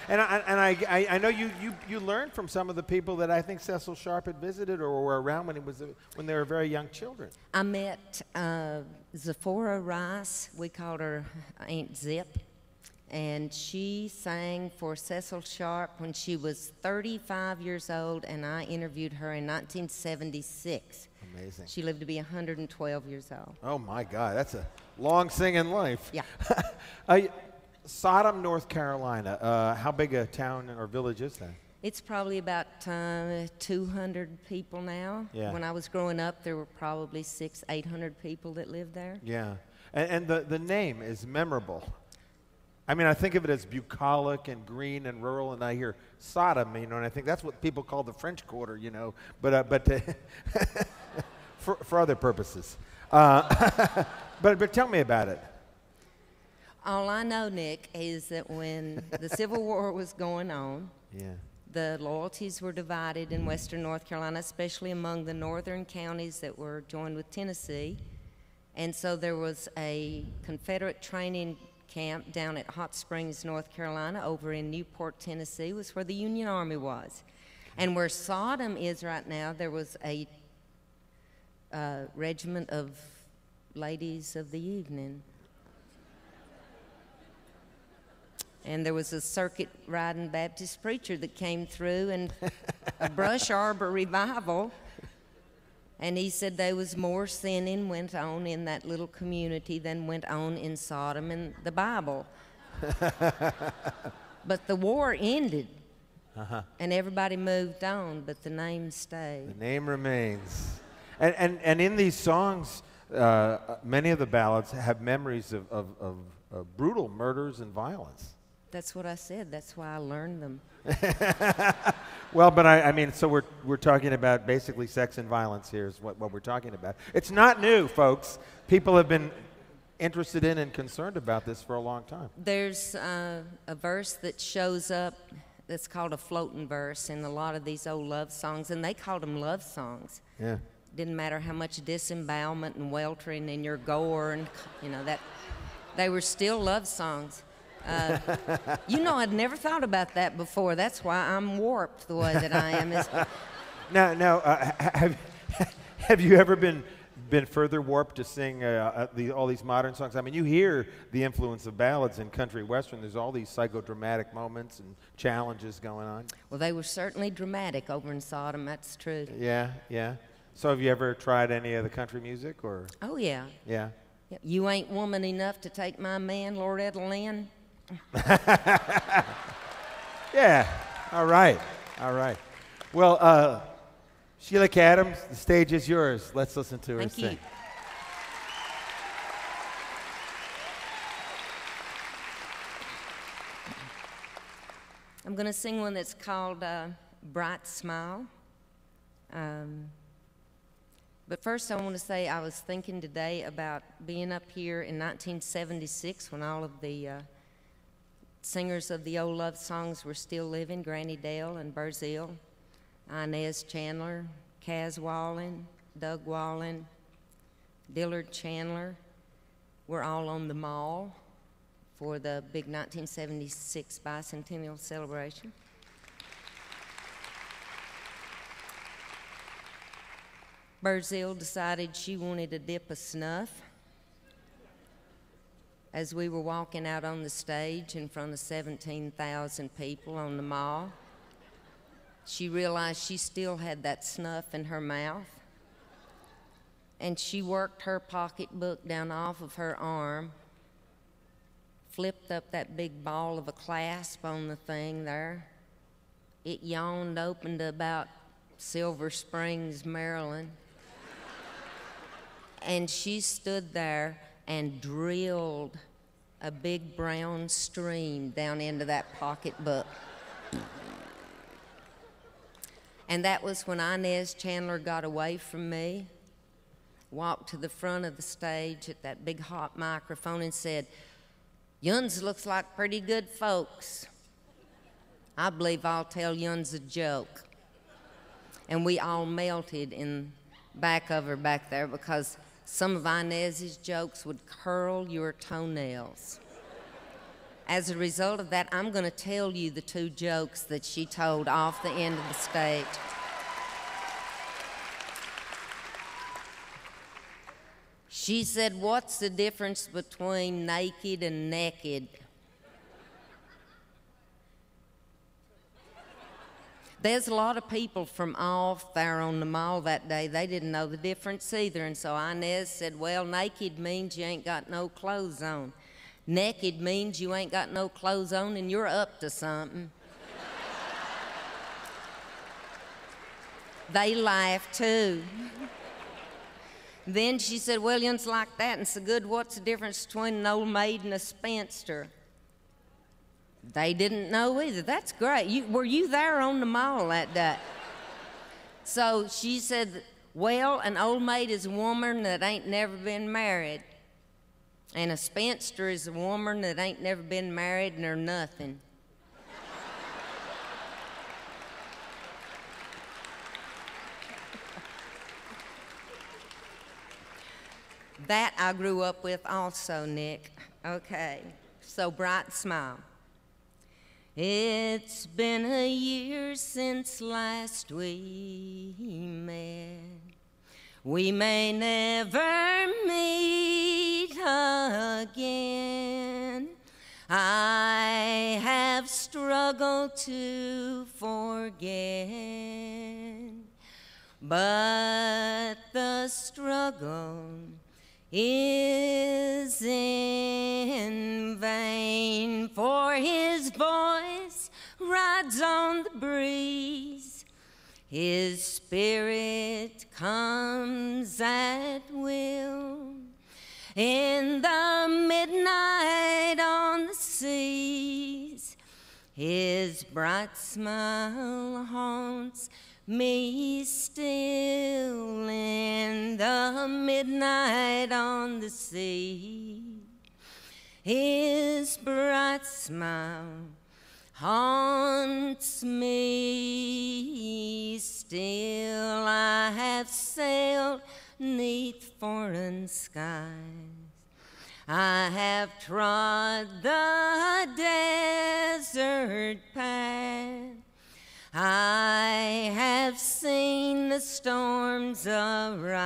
And I know you learned from some of the people that I think Cecil Sharp had visited or were around when they were very young children. I met Zephora Rice. We called her Aunt Zip. And she sang for Cecil Sharp when she was 35 years old, and I interviewed her in 1976. Amazing. She lived to be 112 years old. Oh, my God. That's a long singing life. Yeah. Sodom, North Carolina. How big a town or village is that? It's probably about 200 people now. Yeah. When I was growing up, there were probably 600-800 people that lived there. Yeah. And the name is memorable. I mean, I think of it as bucolic and green and rural, and I hear Sodom, and I think that's what people call the French Quarter, but for other purposes. But tell me about it. All I know, Nick, is that when the Civil War was going on, the loyalties were divided in western North Carolina, especially among the northern counties that were joined with Tennessee. And so there was a Confederate training camp down at Hot Springs, North Carolina, over in Newport, Tennessee, was where the Union Army was. And where Sodom is right now, there was a regiment of ladies of the evening. And there was a circuit-riding Baptist preacher that came through and a brush arbor revival. And he said there was more sinning went on in that little community than went on in Sodom and the Bible. But the war ended, and everybody moved on, but the name stayed. The name remains. And in these songs, many of the ballads have memories of brutal murders and violence. That's what I said. That's why I learned them. Well, but I mean, so we're talking about basically sex and violence here is what we're talking about. It's not new, folks. People have been interested in and concerned about this for a long time. There's a verse that shows up that's called a floating verse in a lot of these old love songs, and they called them love songs. Yeah. didn't matter how much disembowelment and weltering in your gore, and that they were still love songs. I'd never thought about that before. That's why I'm warped the way that I am. Now, have you ever been further warped to sing all these modern songs? I mean, you hear the influence of ballads in country western. There's all these psychodramatic moments and challenges going on. Well, they were certainly dramatic over in Sodom. That's true. Yeah. So have you ever tried any of the country music, or? Oh, yeah. Yeah. You ain't woman enough to take my man, Loretta Lynn. Yeah. All right. Well, Sheila Kay Adams, the stage is yours. Let's listen to her sing. Thank you. I'm going to sing one that's called Bright Smile. But first I want to say I was thinking today about being up here in 1976 when all of the singers of the old love songs were still living, Granny Dale and Burzell, Inez Chandler, Kaz Wallen, Doug Wallen, Dillard Chandler. We're all on the mall for the big 1976 bicentennial celebration. Burzell decided she wanted a dip of snuff. As we were walking out on the stage in front of 17,000 people on the mall, she realized she still had that snuff in her mouth, and she worked her pocketbook down off of her arm, flipped up that big ball of a clasp on the thing there. It yawned open to about Silver Springs, Maryland, and she stood there and drilled a big brown stream down into that pocketbook. And that was when Inez Chandler got away from me, walked to the front of the stage at that big hot microphone and said, "Yuns looks like pretty good folks. I believe I'll tell Yuns a joke." And we all melted in back of her back there because some of Inez's jokes would curl your toenails. As a result of that, I'm going to tell you the two jokes that she told off the end of the stage. She said, "What's the difference between naked and naked?" There's a lot of people from off there on the mall that day. They didn't know the difference either. And so Inez said, "Well, naked means you ain't got no clothes on. Naked means you ain't got no clothes on and you're up to something." They laughed too. Then she said, "Well, yuns like that and so good, what's the difference between an old maid and a spinster?" They didn't know either. That's great. Were you there on the mall that day? So she said, "Well, an old maid is a woman that ain't never been married. And a spinster is a woman that ain't never been married nor nothing." That I grew up with also, Nick. Okay, so Bright Smile. It's been a year since last we met. We may never meet again. I have struggled to forget, but the struggle is in vain, for his voice rides on the breeze. His spirit comes at will in the midnight on the seas. His bright smile haunts me still in the midnight on the sea. His bright smile haunts me still. I have sailed 'neath foreign skies. I have trod the desert path. I have seen the storms arise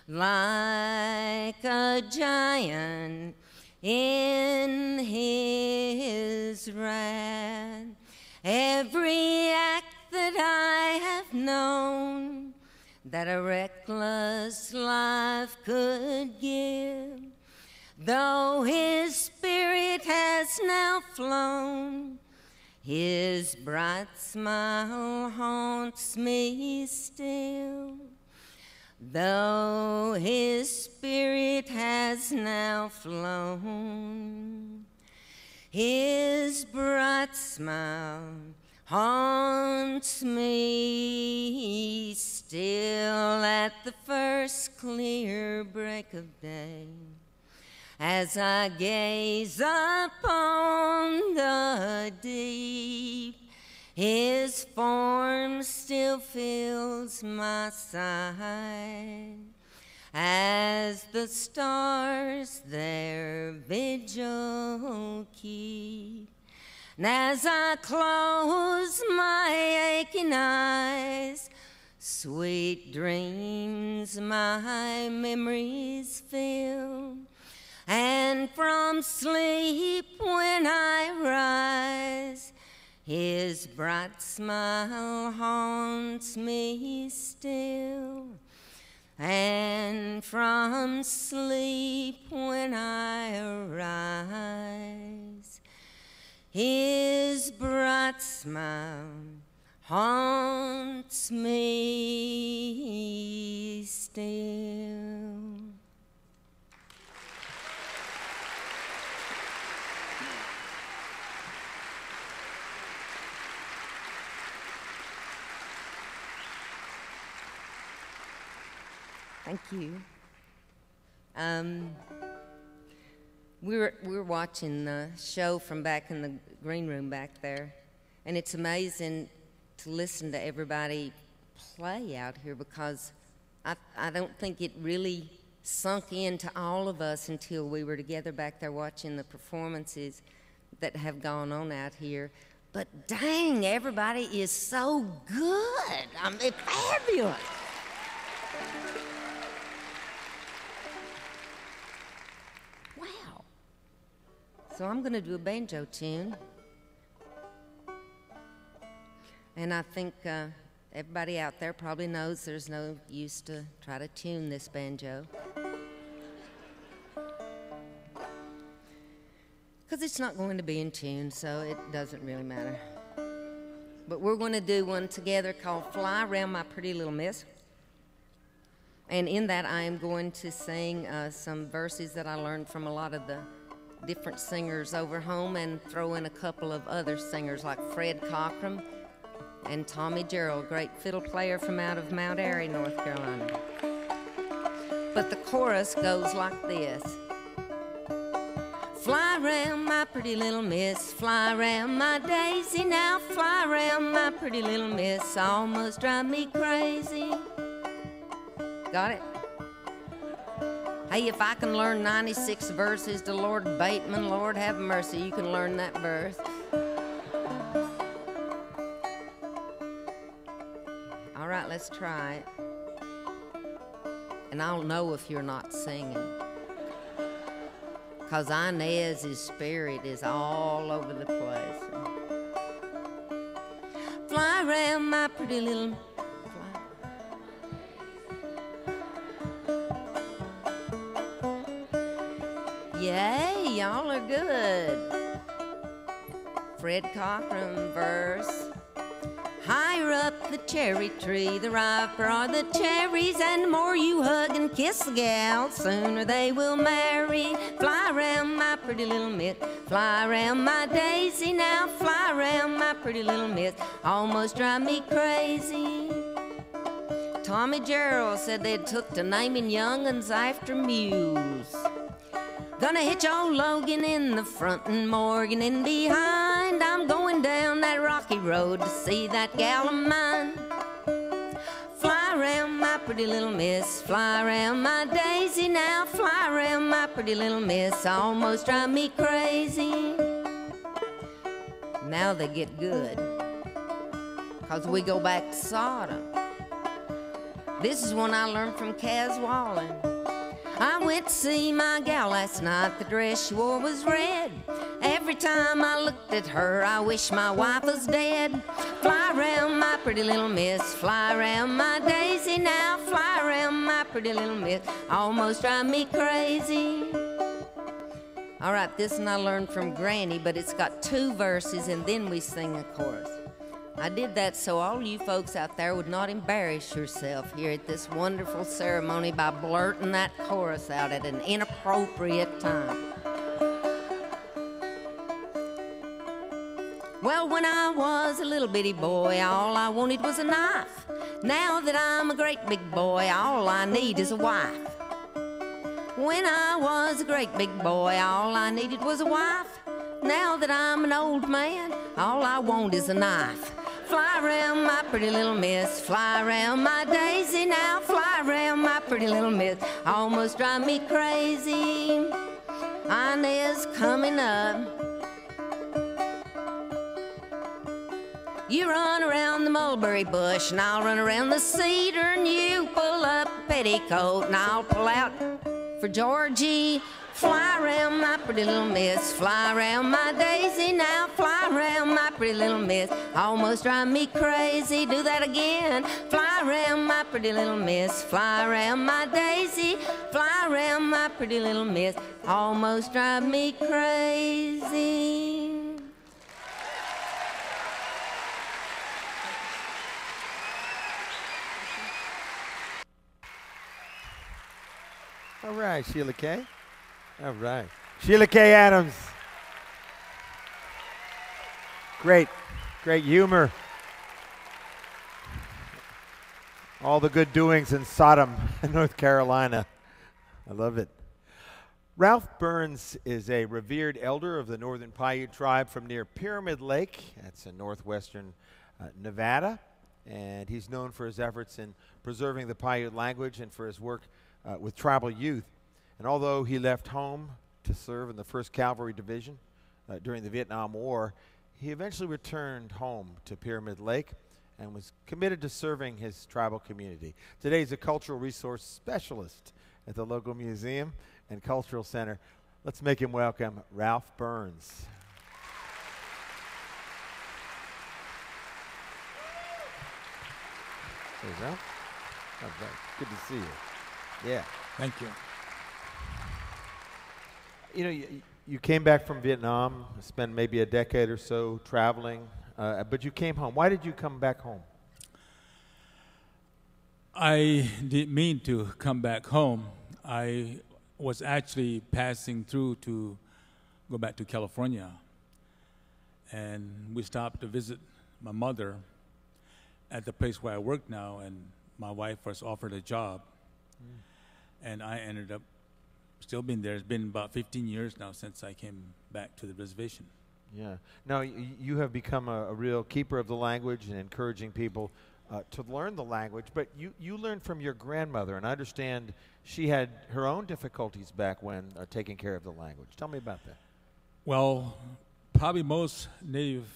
like a giant in his wrath. Every act that I have known that a reckless life could give, though his spirit has now flown, his bright smile haunts me still. Though his spirit has now flown, his bright smile haunts me still. At the first clear break of day, as I gaze upon the deep, his form still fills my sight, as the stars their vigil keep. And as I close my aching eyes, sweet dreams my memories fill, and from sleep when I rise, his bright smile haunts me still. And from sleep when I arise, his bright smile haunts me still. Thank you. We were watching the show from back in the green room back there, and it's amazing to listen to everybody play out here, because I don't think it really sunk into all of us until we were together back there watching the performances that have gone on out here. But dang, everybody is so good. I mean, fabulous. Wow. So I'm going to do a banjo tune. And I think everybody out there probably knows there's no use to try to tune this banjo, because it's not going to be in tune, so it doesn't really matter. But we're going to do one together called Fly Around My Pretty Little Miss. And in that, I am going to sing some verses that I learned from a lot of the different singers over home, and throw in a couple of other singers like Fred Cochran and Tommy Gerald, great fiddle player from out of Mount Airy, North Carolina. But the chorus goes like this. Fly around my pretty little miss, fly around my daisy, now fly around my pretty little miss, almost drive me crazy. Got it? Hey, if I can learn 96 verses to Lord Bateman, Lord have mercy, you can learn that verse. All right, let's try it. And I'll know if you're not singing, because Inez's spirit is all over the place. Fly around my pretty little... Yay, y'all are good. Fred Cochran verse. Higher up the cherry tree, the riper are the cherries, and the more you hug and kiss the gal, sooner they will marry. Fly around my pretty little mitt, fly around my daisy, now fly around my pretty little mitt, almost drive me crazy. Tommy Gerald said they took to naming young'uns after mules. Gonna hitch old Logan in the front and Morgan in behind. I'm going down that rocky road to see that gal of mine. Fly around my my pretty little miss. Fly around my daisy now, fly around my pretty little miss. Almost drive me crazy. Now they get good, 'cause we go back to Sodom. This is one I learned from Kaz Wallen. I went to see my gal last night, the dress she wore was red. Every time I looked at her, I wish my wife was dead. Fly around my pretty little miss, fly around my daisy now, fly around my pretty little miss, almost drive me crazy. All right, this one I learned from Granny, but it's got 2 verses and then we sing a chorus. I did that so all you folks out there would not embarrass yourself here at this wonderful ceremony by blurting that chorus out at an inappropriate time. Well, when I was a little bitty boy, all I wanted was a knife. Now that I'm a great big boy, all I need is a wife. When I was a great big boy, all I needed was a wife. Now that I'm an old man, all I want is a knife. Fly around my pretty little miss, fly around my daisy now, fly around my pretty little miss, almost drive me crazy. Inez coming up. You run around the mulberry bush and I'll run around the cedar, and you pull up a petticoat and I'll pull out for Georgie. Fly around my pretty little miss, fly around my daisy now, fly around my pretty little miss, almost drive me crazy. Do that again. Fly around my pretty little miss, fly around my daisy, fly around my pretty little miss, almost drive me crazy. All right, Sheila Kay. All right. Sheila Kay Adams. Great humor. All the good doings in Sodom, North Carolina. I love it. Ralph Burns is a revered elder of the Northern Paiute tribe from near Pyramid Lake. That's in northwestern Nevada. And he's known for his efforts in preserving the Paiute language and for his work with tribal youth. And although he left home to serve in the 1st Cavalry Division during the Vietnam War, he eventually returned home to Pyramid Lake and was committed to serving his tribal community. Today he's a cultural resource specialist at the local museum and cultural center. Let's make him welcome Ralph Burns. Hey, Ralph. All right. Good to see you. Yeah. Thank you. You know, you came back from Vietnam, spent maybe a decade or so traveling, but you came home. Why did you come back home? I didn't mean to come back home. I was actually passing through to go back to California. And we stopped to visit my mother at the place where I work now, and my wife was offered a job. And I ended up still being there. It's been about 15 years now since I came back to the reservation. Yeah. Now, you have become a real keeper of the language and encouraging people to learn the language, but you learned from your grandmother, and I understand she had her own difficulties back when taking care of the language. Tell me about that. Well, probably most Native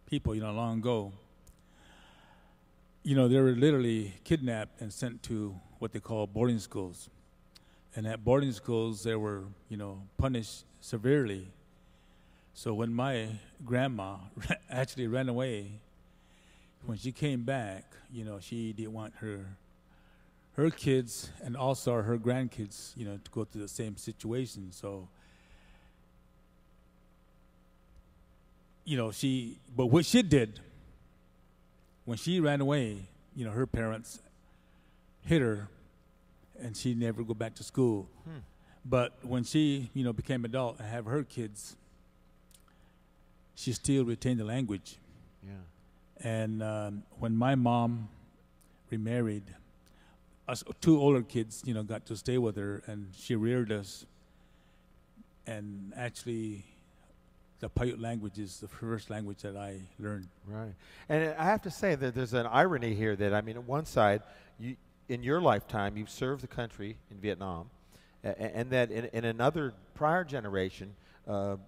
people, long ago, they were literally kidnapped and sent to what they call boarding schools. And at boarding schools, they were, punished severely. So when my grandma actually ran away, when she came back, she didn't want her kids and also her grandkids, to go through the same situation. So, but what she did, when she ran away, her parents hit her, and she never go back to school. But when she, became adult and have her kids, she still retained the language. Yeah. And when my mom remarried, us 2 older kids, got to stay with her, and she reared us. And actually, the Paiute language is the first language that I learned. Right. And I have to say that there's an irony here that, on one side, in your lifetime, you've served the country in Vietnam, and that in another prior generation, the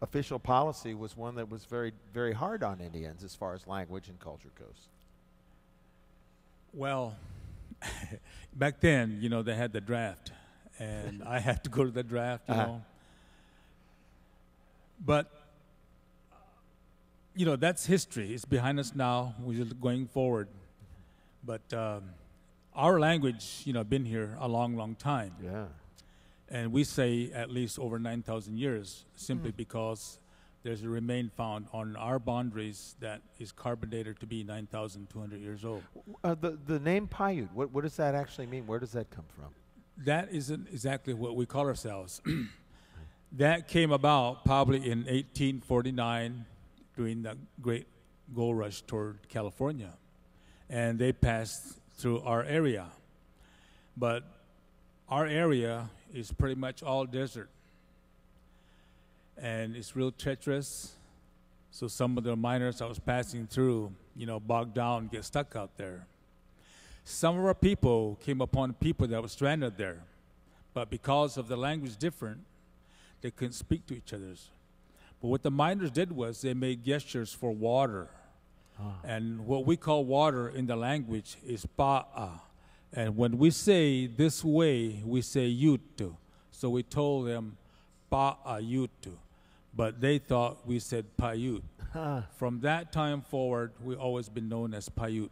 official policy was one that was very, very hard on Indians as far as language and culture goes. Well, back then, you know, they had the draft, and I had to go to the draft, you know. But, you know, that's history. It's behind us now. We're just going forward. But our language, you know, been here a long, long time. Yeah. And we say at least over 9,000 years, simply because there's a remain found on our boundaries that is carbon dated to be 9,200 years old. The name Paiute, what does that actually mean? Where does that come from? That isn't exactly what we call ourselves. That came about probably in 1849 during the great gold rush toward California. And they passed through our area. But our area is pretty much all desert. And it's real treacherous. So some of the miners I was passing through, you know, bogged down, get stuck out there. Some of our people came upon people that were stranded there. But because of the language different, they couldn't speak to each other. But what the miners did was they made gestures for water. And what we call water in the language is pa'a. And when we say this way, we say yutu. So we told them pa'a yutu. But they thought we said Paiute. From that time forward, we've always been known as Paiute.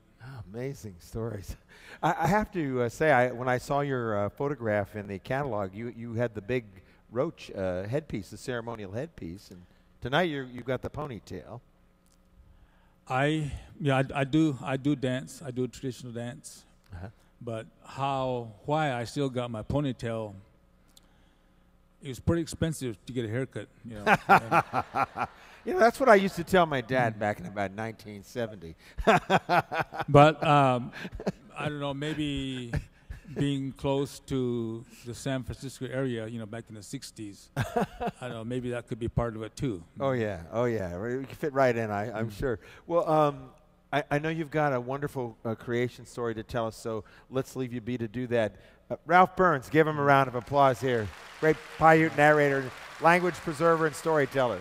Amazing stories. I have to say, when I saw your photograph in the catalog, you had the big roach headpiece, the ceremonial headpiece, and tonight you've got the ponytail. I do dance. I do traditional dance. But why I still got my ponytail, it was pretty expensive to get a haircut, you know. You know, that's what I used to tell my dad back in about 1970. But I don't know, maybe being close to the San Francisco area, you know, back in the 60s, I don't know, maybe that could be part of it too. Oh yeah. We can fit right in, I'm sure. Well, I know you've got a wonderful creation story to tell us, so let's leave you be to do that. Ralph Burns, give him a round of applause here. Great Paiute narrator, language preserver, and storyteller.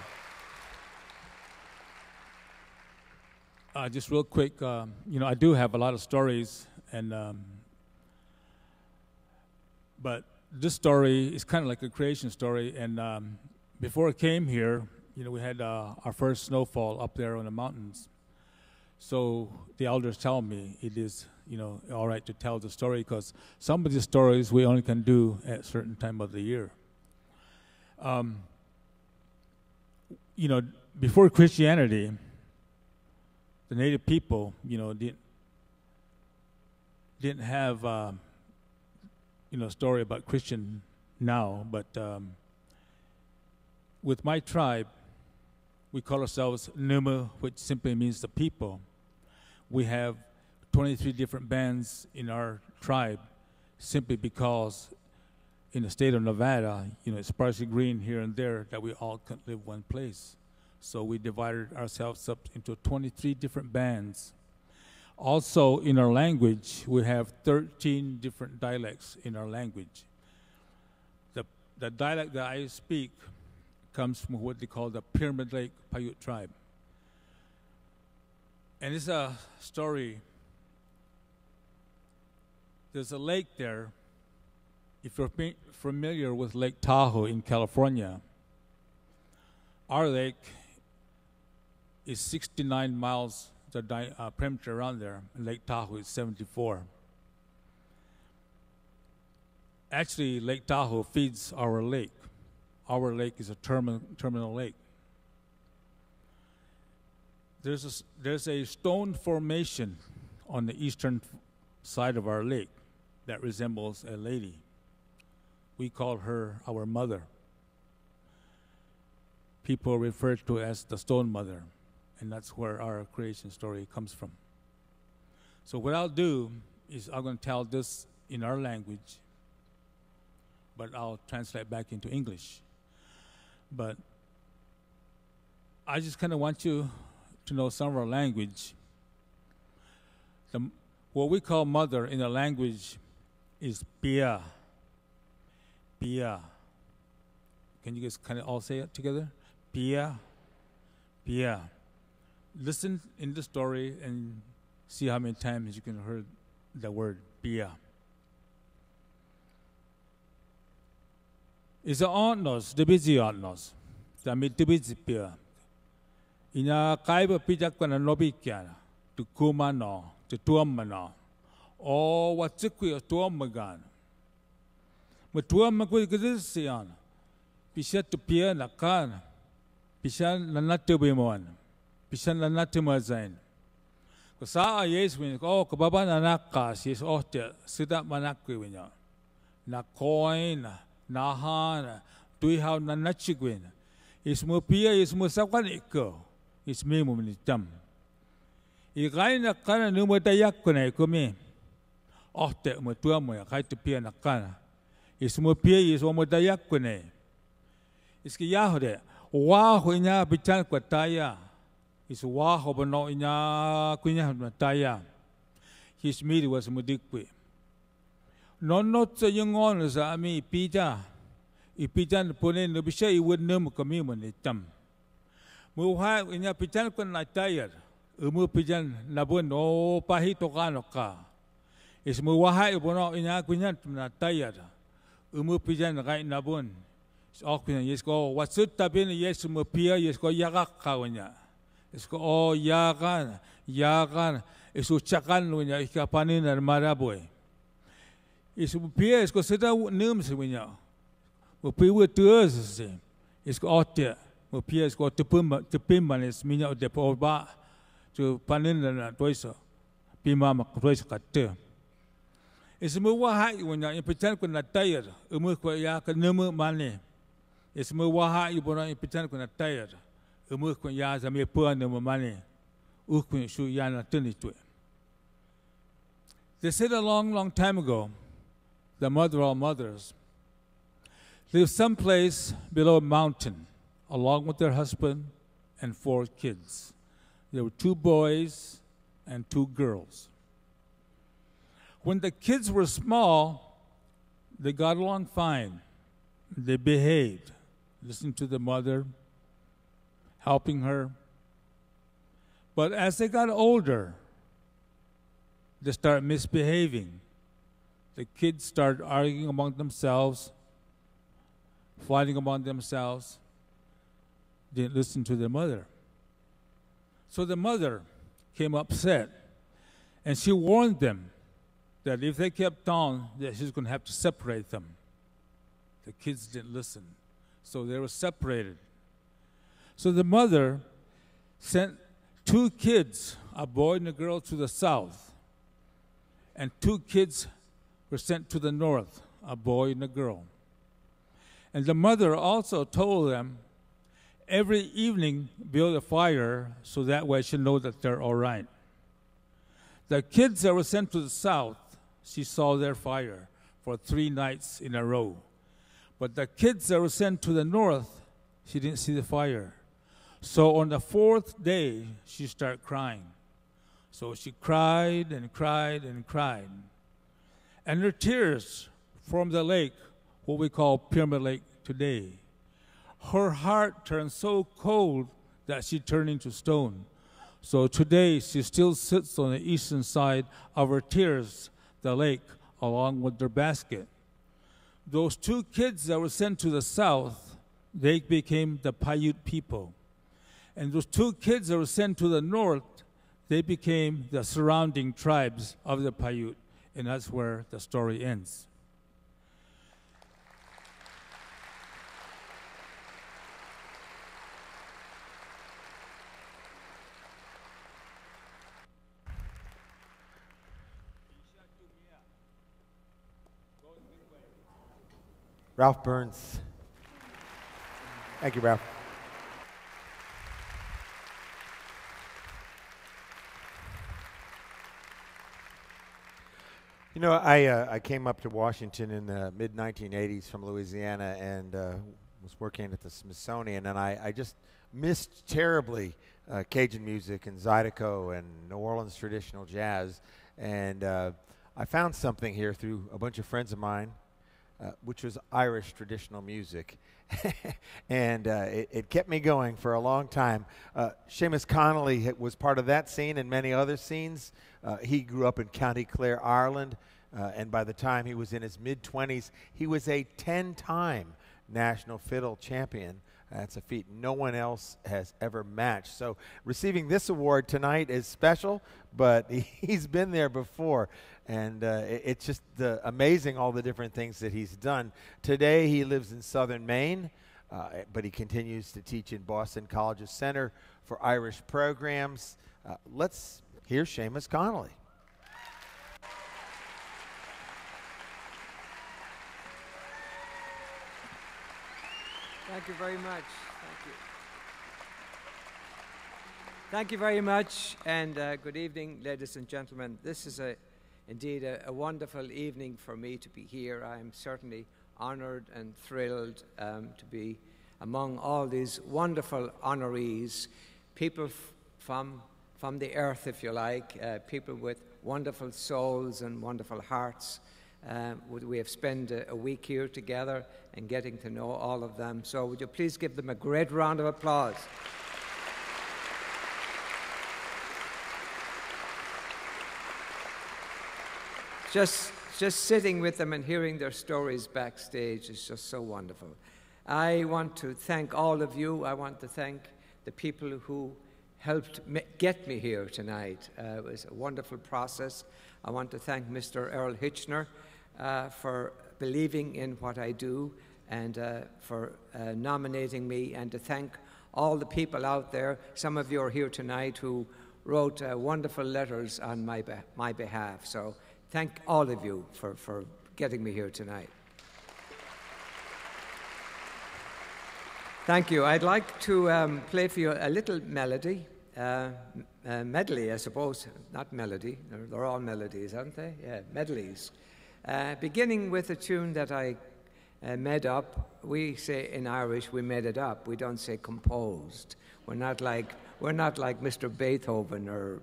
Just real quick, you know, I do have a lot of stories, and but this story is kind of like a creation story. And before I came here, you know, we had our first snowfall up there on the mountains. So the elders tell me it is, you know, all right to tell the story because some of the stories we only can do at a certain time of the year. You know, before Christianity, the native people, you know, didn't have, you know, a story about Christian now, but with my tribe, we call ourselves Numu, which simply means the people. We have 23 different bands in our tribe simply because in the state of Nevada, you know, it's sparsely green here and there that we all couldn't live one place. So we divided ourselves up into 23 different bands. Also, in our language, we have 13 different dialects in our language. The dialect that I speak comes from what they call the Pyramid Lake Paiute tribe. And it's a story. There's a lake there. If you're familiar with Lake Tahoe in California, our lake is 69 miles, the perimeter around there, and Lake Tahoe is 74. Actually, Lake Tahoe feeds our lake. Our lake is a terminal lake. There's a stone formation on the eastern side of our lake that resembles a lady. We call her our mother. People refer to her as the Stone Mother, and that's where our creation story comes from. So what I'll do is I'm going to tell this in our language, but I'll translate back into English. But I just kind of want you to know some of our language. What we call mother in the language is pia. Pia. Can you guys kind of all say it together? Pia. Pia. Listen in the story and see how many times you can hear the word pia. It's an ontnos, the busy ontnos. The busy pia. Ina kaiba pijak na nobikiana, to kumano, to tuamano. O what sikwi tuamagan. But tuamagwi gazisiana. Pisha to pia na kan. Pisha na natubimon. Pisha na natumazain. Sa yes when oh kababa na nakas yes ohte sida manakwi winya. Na coin na han tui how na nachigwin. Is mo pia is mo sakwan iko. Is me mo nitam. Ikai na kana numo dayak ko na iko me. Ohte mo tua mo ya kai tu pia na kana. Is mo pia is mo dayak ko na. Is ki yahode wa ho nya bichan ko taya. Is wa ho bono nya kunya taya. His meat was mudikwe. Not sa yung on sa ami pija. Ipijan punin no bisha I would num kami mo nitam. Mo ha inya pijan ko na tayar. Umu pijan nabun o pahito kano ka. Is mo wahay bono inya kunya na tayar. Umu pijan kay nabun. Is ok yes ko wasut tabin yes mo pia yes ko yakak ka wanya. Is ko o yakan isu chakan wanya ikapanin na maraboy. Is mo pia is ko sida num sa wanya. Mo pia wo tuas is ko otia. Mo pia is ko tepim is minya de po ba to panin na toisa. Pima mak toisa katte. Is mo wahay wanya impitan ko na tayar. Umu ko ya ka num mane. Is mo wahay ibona impitan ko na tayar. Umu ko ya za me po num mane. Ukun shu ya na tuni tu. They said a long time ago, the mother of all mothers lived someplace below a mountain, along with their husband and 4 kids. There were 2 boys and 2 girls. When the kids were small, they got along fine. They behaved, listening to the mother, helping her. But as they got older, they started misbehaving. The kids started arguing among themselves, fighting among themselves, didn't listen to their mother. So the mother came upset, and she warned them that if they kept on, that she's going to have to separate them. The kids didn't listen, so they were separated. So the mother sent 2 kids, a boy and a girl, to the south, and 2 kids were sent to the north, a boy and a girl. And the mother also told them, every evening build a fire so that way she'll know that they're all right. The kids that were sent to the south, she saw their fire for 3 nights in a row. But the kids that were sent to the north, she didn't see the fire. So on the 4th day, she started crying. So she cried and cried and cried. And her tears formed the lake, what we call Pyramid Lake today. Her heart turned so cold that she turned into stone. So today she still sits on the eastern side of her tears, the lake, along with their basket. Those 2 kids that were sent to the south, they became the Paiute people. And those 2 kids that were sent to the north, they became the surrounding tribes of the Paiute. And that's where the story ends. Ralph Burns. Thank you, Ralph. You know, I came up to Washington in the mid-1980s from Louisiana and was working at the Smithsonian, and I just missed terribly Cajun music and Zydeco and New Orleans traditional jazz. And I found something here through a bunch of friends of mine, which was Irish traditional music. And it kept me going for a long time. Séamus Connolly was part of that scene and many other scenes. He grew up in County Clare, Ireland, and by the time he was in his mid-20s, he was a 10-time national fiddle champion. That's a feat no one else has ever matched. So receiving this award tonight is special, but he's been there before. And it's just amazing all the different things that he's done. Today he lives in southern Maine, but he continues to teach in Boston College's Center for Irish Programs. Let's hear Séamus Connolly. Thank you very much. Thank you. Thank you very much, and good evening, ladies and gentlemen. This is indeed a wonderful evening for me to be here. I'm certainly honored and thrilled to be among all these wonderful honorees, people from the earth, if you like, people with wonderful souls and wonderful hearts. We have spent a week here together and getting to know all of them. So would you please give them a great round of applause? Just sitting with them and hearing their stories backstage is just so wonderful. I want to thank all of you. I want to thank the people who helped get me here tonight. It was a wonderful process. I want to thank Mr. Earl Hitchner for believing in what I do and for nominating me, and to thank all the people out there. Some of you are here tonight who wrote wonderful letters on my behalf. So thank all of you for getting me here tonight. Thank you. I'd like to play for you a little melody, medley, I suppose, not melody. They're all melodies, aren't they? Yeah, medleys. Beginning with a tune that I made up. We say in Irish, we made it up. We don't say composed. We're not like Mr. Beethoven or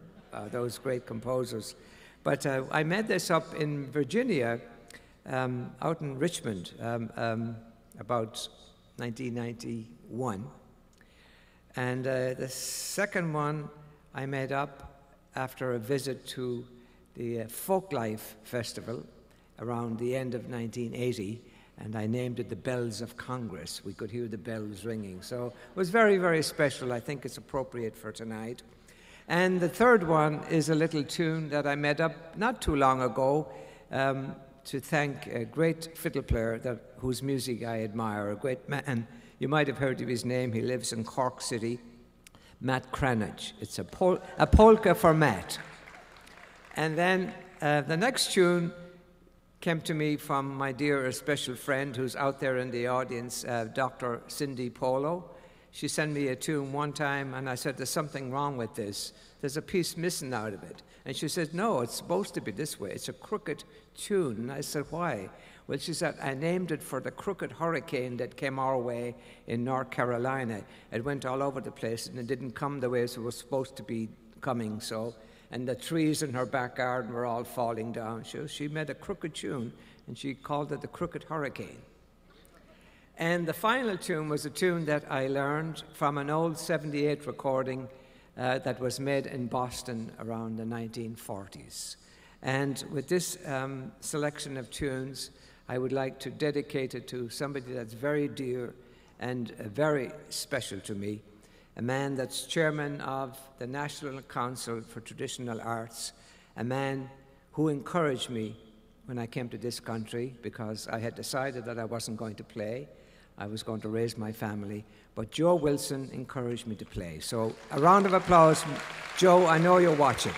those great composers. But I made this up in Virginia, out in Richmond, about 1991. And the second one I made up after a visit to the Folklife Festival around the end of 1980, and I named it the Bells of Congress. We could hear the bells ringing. So it was very, very special. I think it's appropriate for tonight. And the third one is a little tune that I made up not too long ago to thank a great fiddle player whose music I admire, a great man. You might have heard of his name. He lives in Cork City, Matt Cranage. It's a polka for Matt. And then the next tune came to me from my dear special friend who's out there in the audience, Dr. Cindy Polo. She sent me a tune one time, and I said, there's something wrong with this. There's a piece missing out of it. And she said, no, it's supposed to be this way. It's a crooked tune. And I said, why? Well, she said, I named it for the crooked hurricane that came our way in North Carolina. It went all over the place, and it didn't come the way it was supposed to be coming, so. And the trees in her back garden were all falling down. She made a crooked tune, and she called it the Crooked Hurricane. And the final tune was a tune that I learned from an old 78 recording that was made in Boston around the 1940s. And with this selection of tunes, I would like to dedicate it to somebody that's very dear and very special to me, a man that's chairman of the National Council for Traditional Arts, a man who encouraged me when I came to this country because I had decided that I wasn't going to play. I was going to raise my family. But Joe Wilson encouraged me to play. So a round of applause. Joe, I know you're watching.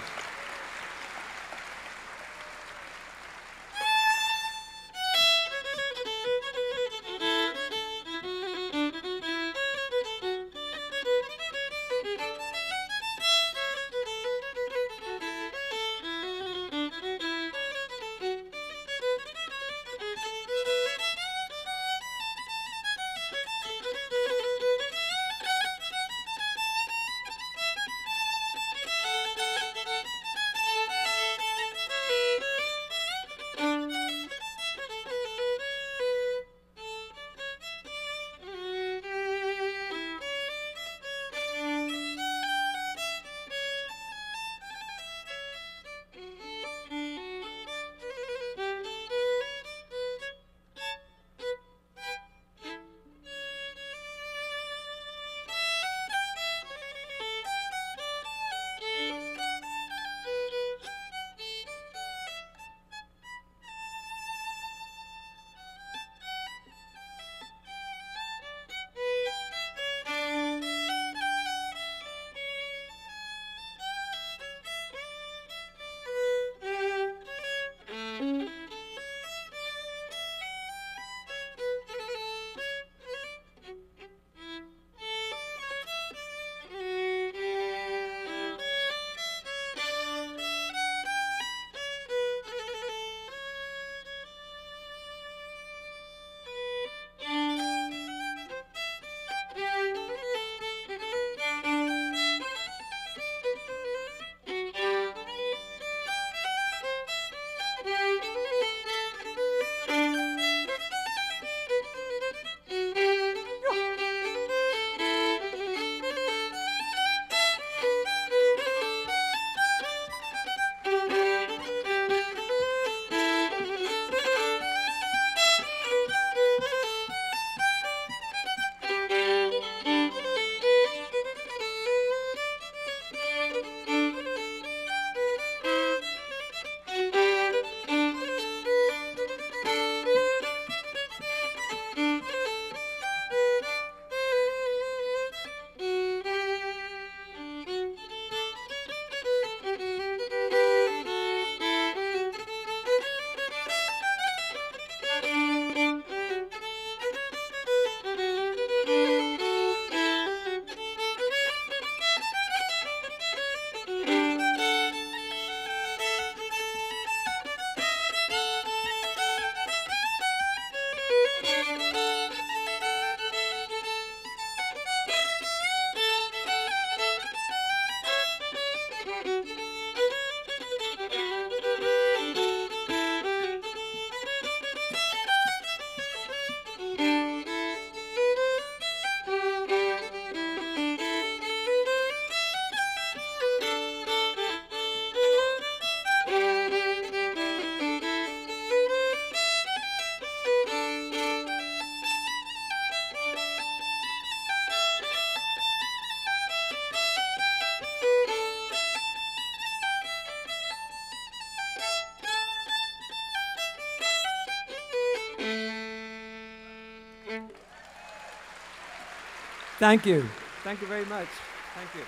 Thank you. Thank you very much. Thank you.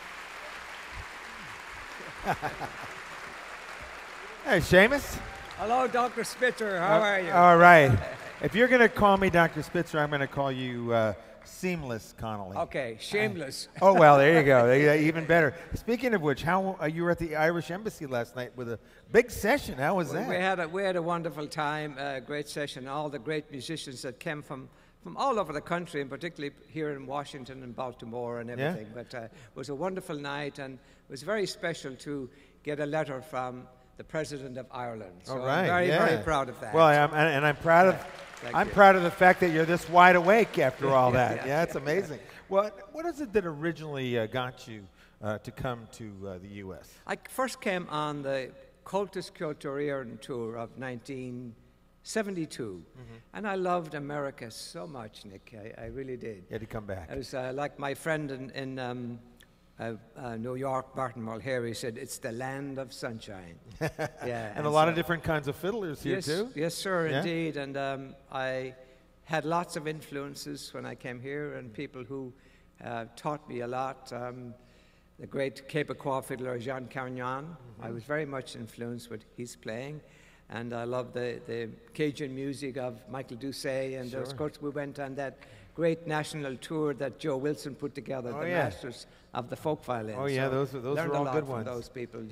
Hey, Séamus. Hello, Dr. Spitzer. How are you? All right. If you're going to call me Dr. Spitzer, I'm going to call you Seamless Connolly. Okay, shameless. Oh, well, there you go. Even better. Speaking of which, how you were at the Irish Embassy last night with a big session. How was that? We had a wonderful time, great session. All the great musicians that came from all over the country, and particularly here in Washington and Baltimore and everything. Yeah. But it was a wonderful night, and it was very special to get a letter from the President of Ireland. So I'm very proud of that. Well, I'm proud of. I'm proud of the fact that you're this wide awake after all that. Yeah, it's amazing. What is it that originally got you to come to the U.S.? I first came on the Cultus Culturium tour of 1972, and I loved America so much, Nick. I really did. You had to come back. I was like my friend in New York, Martin Mulhary, said it's the land of sunshine. Yeah, and a lot of different kinds of fiddlers here too. Yes, sir, indeed. And I had lots of influences when I came here, and people who taught me a lot. The great Quebecois fiddler Jean Carignan. I was very much influenced with his playing, and I love the Cajun music of Michael Doucet. And of course, we went on that great national tour that Joe Wilson put together, the Masters of the Folk Violin. Oh yeah, those learned are all a lot good from ones. Those people,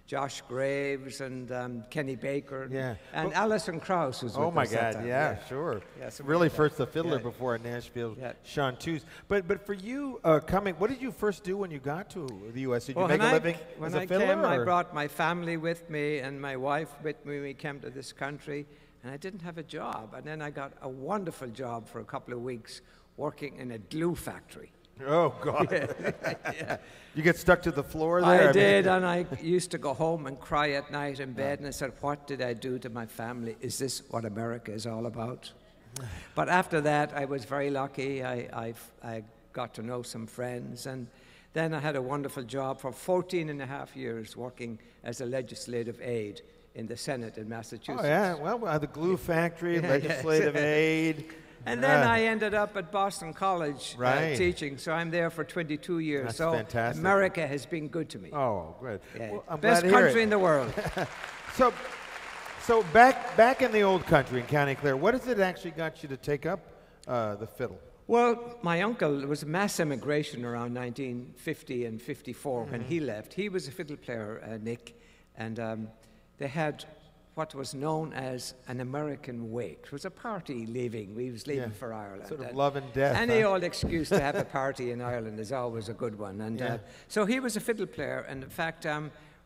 Josh Graves and Kenny Baker, and Alison Krauss was with us that time. Sure. Yeah, so really first the fiddler before at Nashville, Sean Tews. But for you coming, what did you first do when you got to the U.S.? Did you make a living as a fiddler? When I came, I brought my family with me and my wife with me. We came to this country, and I didn't have a job. And then I got a wonderful job for a couple of weeks working in a glue factory. Oh, God. You get stuck to the floor there? I did, and I used to go home and cry at night in bed, and I said, what did I do to my family? Is this what America is all about? But after that, I was very lucky. I got to know some friends, and then I had a wonderful job for 14 and a half years working as a legislative aide in the Senate in Massachusetts. Oh, yeah. Well, the glue factory, legislative aide. And then I ended up at Boston College teaching, so I'm there for 22 years. That's so fantastic. America has been good to me. Oh, good. Yeah. Well, I'm best glad to hear country it. in the world. So back in the old country in County Clare, what is it actually got you to take up the fiddle? Well, my uncle, there was a mass immigration around 1950 and 54 when he left. He was a fiddle player, Nick, and they had what was known as an American wake. It was a party leaving. We was leaving for Ireland. Sort of love and death. Any old excuse to have a party in Ireland is always a good one. And so he was a fiddle player, and in fact,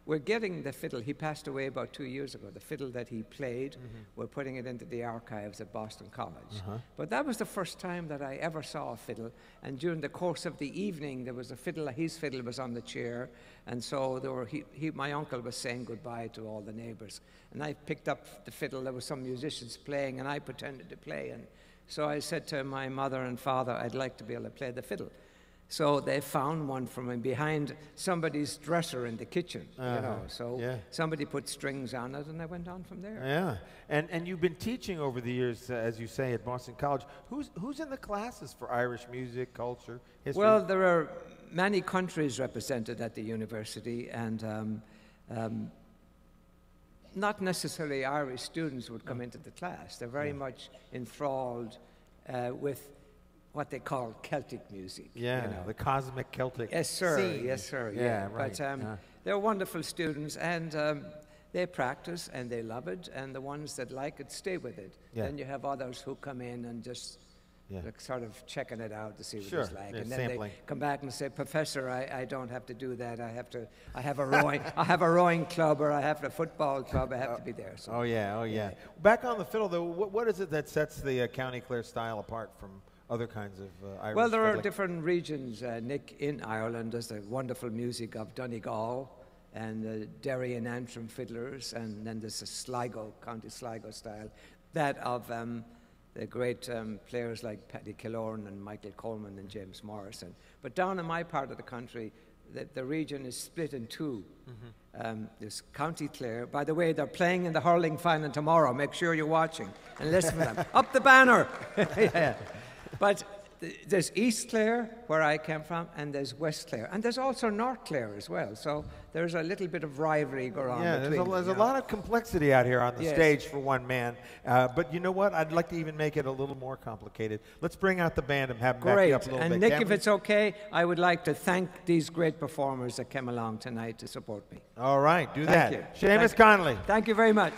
we're getting the fiddle. He passed away about 2 years ago. The fiddle that he played, we're putting it into the archives at Boston College. But that was the first time that I ever saw a fiddle. And during the course of the evening, there was a fiddle. His fiddle was on the chair, and so there were, my uncle was saying goodbye to all the neighbors. And I picked up the fiddle. There were some musicians playing, and I pretended to play. And so I said to my mother and father, I'd like to be able to play the fiddle. So they found one for me behind somebody's dresser in the kitchen, you know. So somebody put strings on it, and I went on from there. Yeah, and you've been teaching over the years, as you say, at Boston College. Who's in the classes for Irish music, culture, history? Well, there are many countries represented at the university, and not necessarily Irish students would come into the class. They're very much enthralled with what they call Celtic music. Yeah, you know. the cosmic Celtic Yes, sir. scene. Yes, sir. Yeah, right. But they're wonderful students, and they practice, and they love it, and the ones that like it stay with it. Yeah. Then you have others who come in and just like, sort of checking it out to see what it's like. Yeah, and then sampling. they come back and say, Professor, I don't have to do that. I have a rowing, I have a rowing club, or I have a football club. I have to be there. So, Oh yeah. Back on the fiddle, though, what is it that sets the County Clare style apart from other kinds of Irish well, there are fiddling? different regions, Nick, in Ireland. There's the wonderful music of Donegal and the Derry and Antrim fiddlers, and then there's the Sligo, County Sligo style, that of the great players like Paddy Killorn and Michael Coleman and James Morrison. But down in my part of the country, the region is split in two. There's County Clare. By the way, they're playing in the hurling final tomorrow. Make sure you're watching and listen to them. Up the banner! Yeah. But there's East Clare, where I came from, and there's West Clare. And there's also North Clare as well. So there's a little bit of rivalry going on between them. There's a lot of complexity out here on the stage for one man. But you know what? I'd like to even make it a little more complicated. Let's bring out the band and have them back you up a little bit. And Nick, if it's okay, I would like to thank these great performers that came along tonight to support me. All right, do Thank that. you. Séamus Connolly. Thank you very much.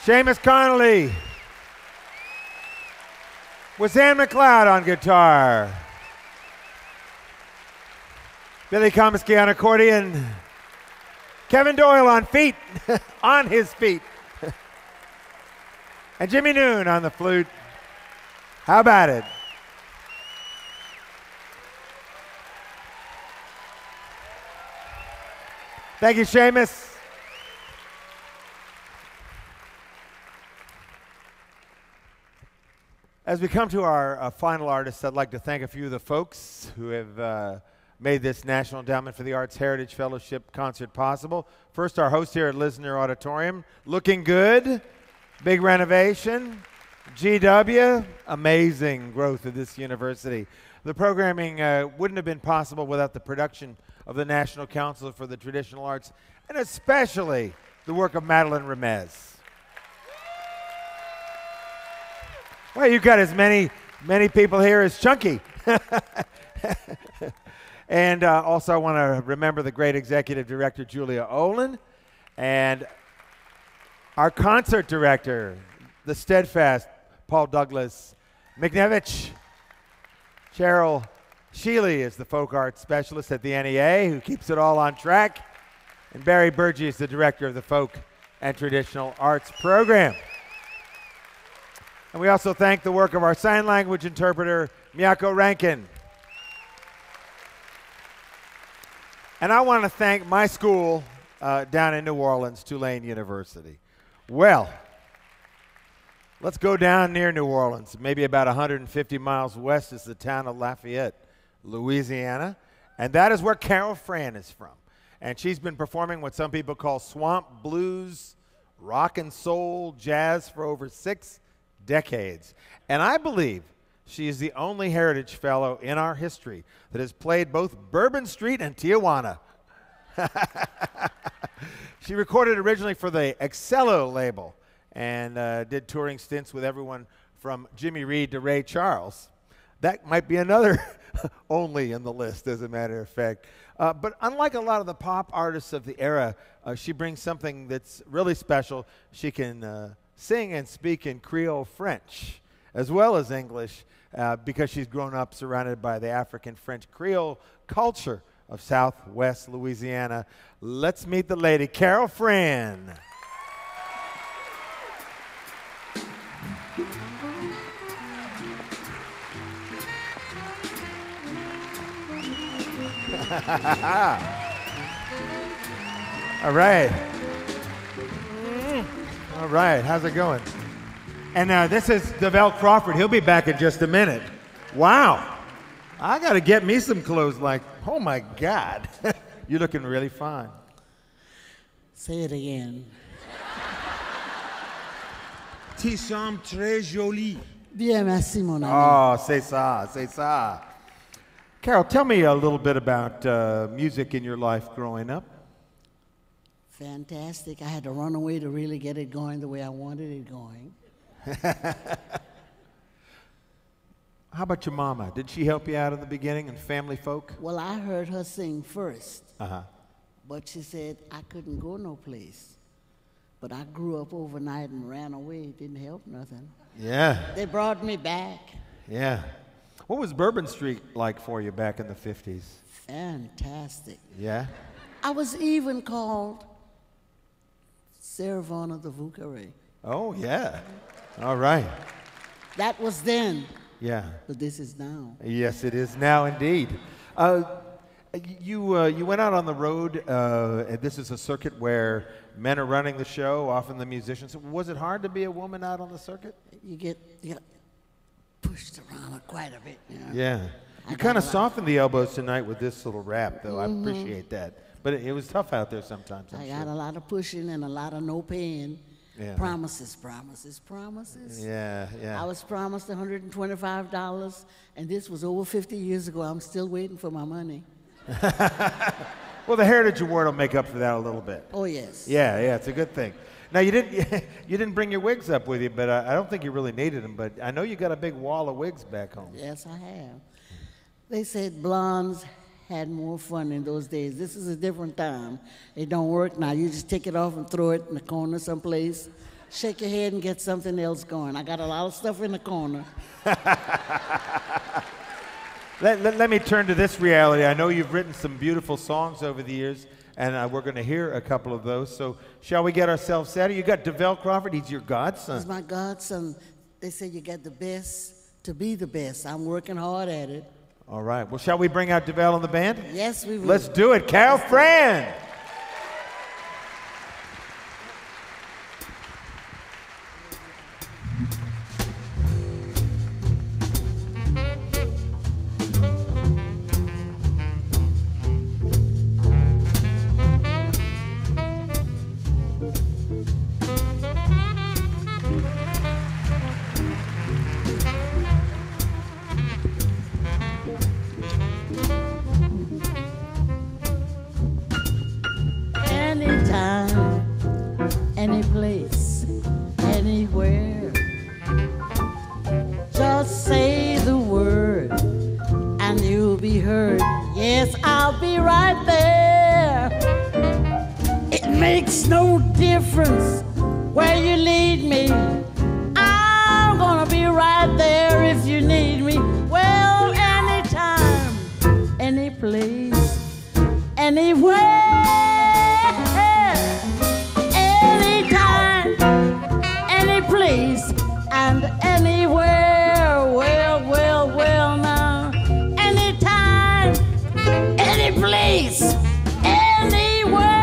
Séamus Connolly. With Ann McLeod on guitar. Billy Comiskey on accordion. Kevin Doyle on feet, on his feet. And Jimmy Noon on the flute. How about it? Thank you, Séamus. As we come to our final artists, I'd like to thank a few of the folks who have made this National Endowment for the Arts Heritage Fellowship concert possible. First, our host here at Lisner Auditorium, looking good, big renovation. GW, amazing growth of this university. The programming wouldn't have been possible without the production of the National Council for the Traditional Arts, and especially the work of Madeline Remez. Well, you've got as many people here as Chunky. And also I want to remember the great executive director, Julia Olin, and our concert director, the steadfast Paul Douglas McNevich. Cheryl Sheely is the folk arts specialist at the NEA who keeps it all on track. And Barry Burgee is the director of the Folk and Traditional Arts Program. And we also thank the work of our sign language interpreter, Miyako Rankin. And I want to thank my school down in New Orleans, Tulane University. Well, Let's go down near New Orleans. Maybe about 150 miles west is the town of Lafayette, Louisiana. And that is where Carol Fran is from. And she's been performing what some people call swamp blues, rock and soul, jazz for over 6 decades. And I believe she is the only Heritage Fellow in our history that has played both Bourbon Street and Tijuana. She recorded originally for the Excello label and did touring stints with everyone from Jimmy Reed to Ray Charles. That might be another only in the list, as a matter of fact. But unlike a lot of the pop artists of the era, she brings something that's really special. She can sing and speak in Creole French as well as English because she's grown up surrounded by the African French Creole culture of Southwest Louisiana. Let's meet the lady, Carol Fran. All right. All right, how's it going? And this is DeVell Crawford. He'll be back in just a minute. Wow. I got to get me some clothes like, oh my God. You're looking really fine. Say it again. Tu sembles très jolie. Bien, merci, mon ami. Oh, c'est ça, c'est ça. Carol, tell me a little bit about music in your life growing up. Fantastic. I had to run away to really get it going the way I wanted it going. How about your mama? Did she help you out in the beginning and family folk? Well, I heard her sing first. Uh-huh. But she said I couldn't go no place. But I grew up overnight and ran away. It didn't help nothing. Yeah. They brought me back. Yeah. What was Bourbon Street like for you back in the 50s? Fantastic. Yeah? I was even called Saravana of the Vukare. Oh, yeah. All right. That was then. Yeah. But this is now. Yes, it is now indeed. You went out on the road, and this is a circuit where men are running the show, often the musicians. Was it hard to be a woman out on the circuit? You get pushed around quite a bit. You know? Yeah. You kind of softened the elbows tonight with this little rap, though. Mm-hmm. I appreciate that. But it was tough out there sometimes. I got a lot of pushing and a lot of no paying. Yeah. Promises, promises, promises. Yeah, yeah. I was promised $125, and this was over 50 years ago. I'm still waiting for my money. Well, the Heritage Award will make up for that a little bit. Oh, yes. Yeah, yeah, it's a good thing. Now, you didn't bring your wigs up with you, but I don't think you really needed them. But I know you got a big wall of wigs back home. Yes, I have. They said blondes had more fun in those days. This is a different time. It don't work now. You just take it off and throw it in the corner someplace. Shake your head and get something else going. I got a lot of stuff in the corner. Let me turn to this reality. I know you've written some beautiful songs over the years, and we're going to hear a couple of those. So shall we get ourselves set? You got DeVell Crawford. He's your godson. He's my godson. They say you got the best to be the best. I'm working hard at it. All right. Well, shall we bring out DeVell and the band? Yes, we will. Let's do it. Carol Fran. Any place, anywhere. Just say the word and you'll be heard. Yes, I'll be right there. It makes no difference where you lead me. I'm gonna be right there if you need me. Well, anytime, any place, anywhere. Place and anywhere, well now, anytime, any place, anywhere.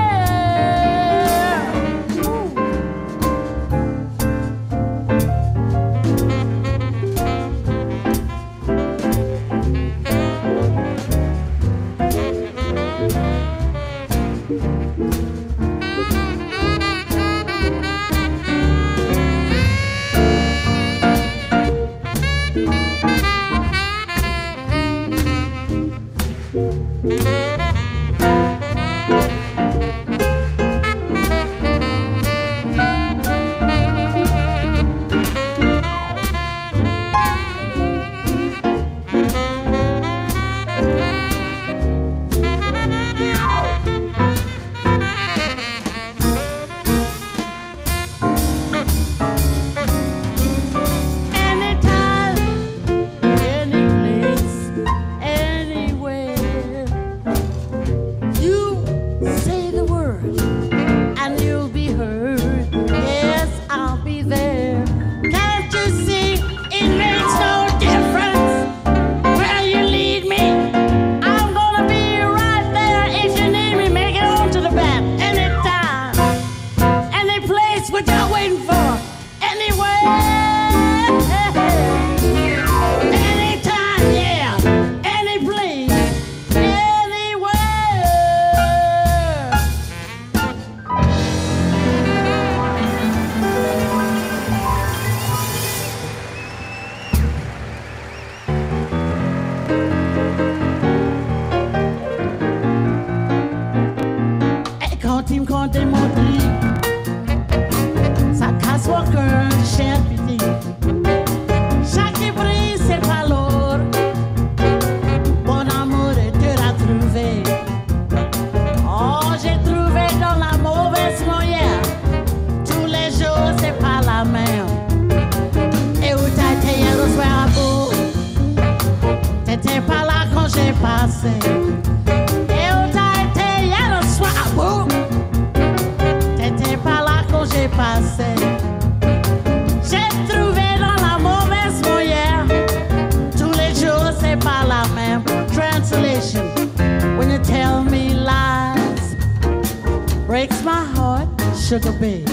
Sugar babe,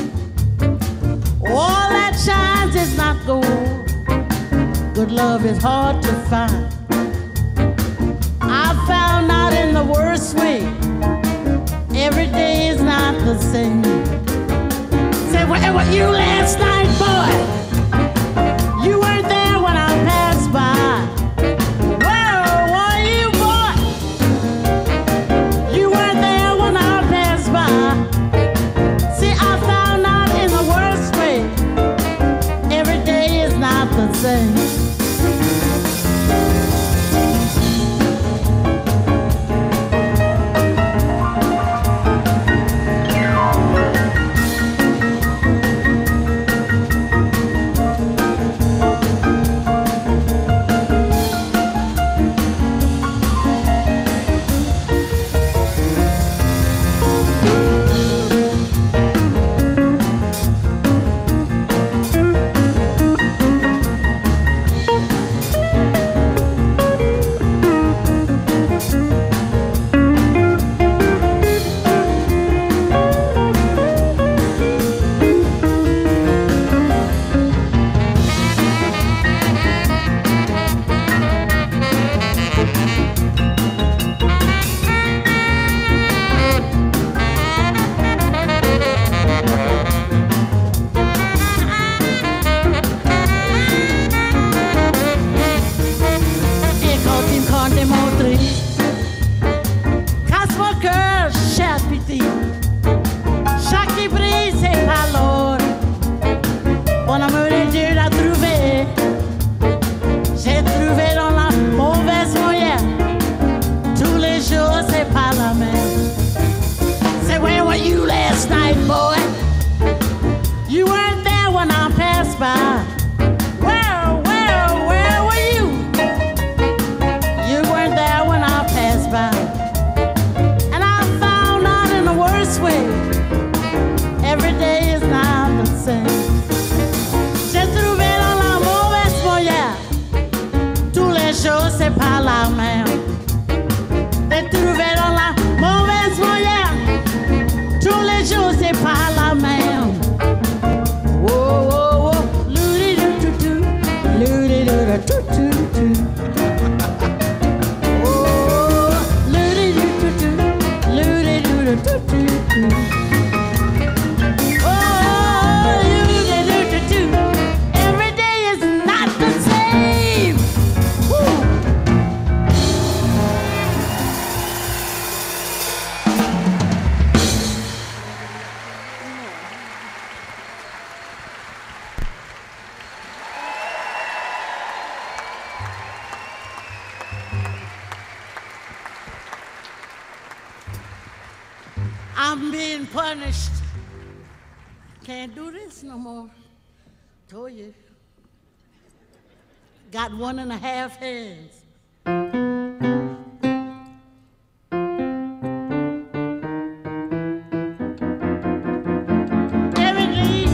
all that shines is not gold. Good love is hard to find. I found out in the worst way. Every day is not the same. Say, where were you last night, boy? You weren't there when I passed by. Where were you, boy? You weren't there when I passed by. I found out in the worst way, every day is not the same. I'm being punished. Can't do this no more. Told you. Got 1.5 hands. Emily,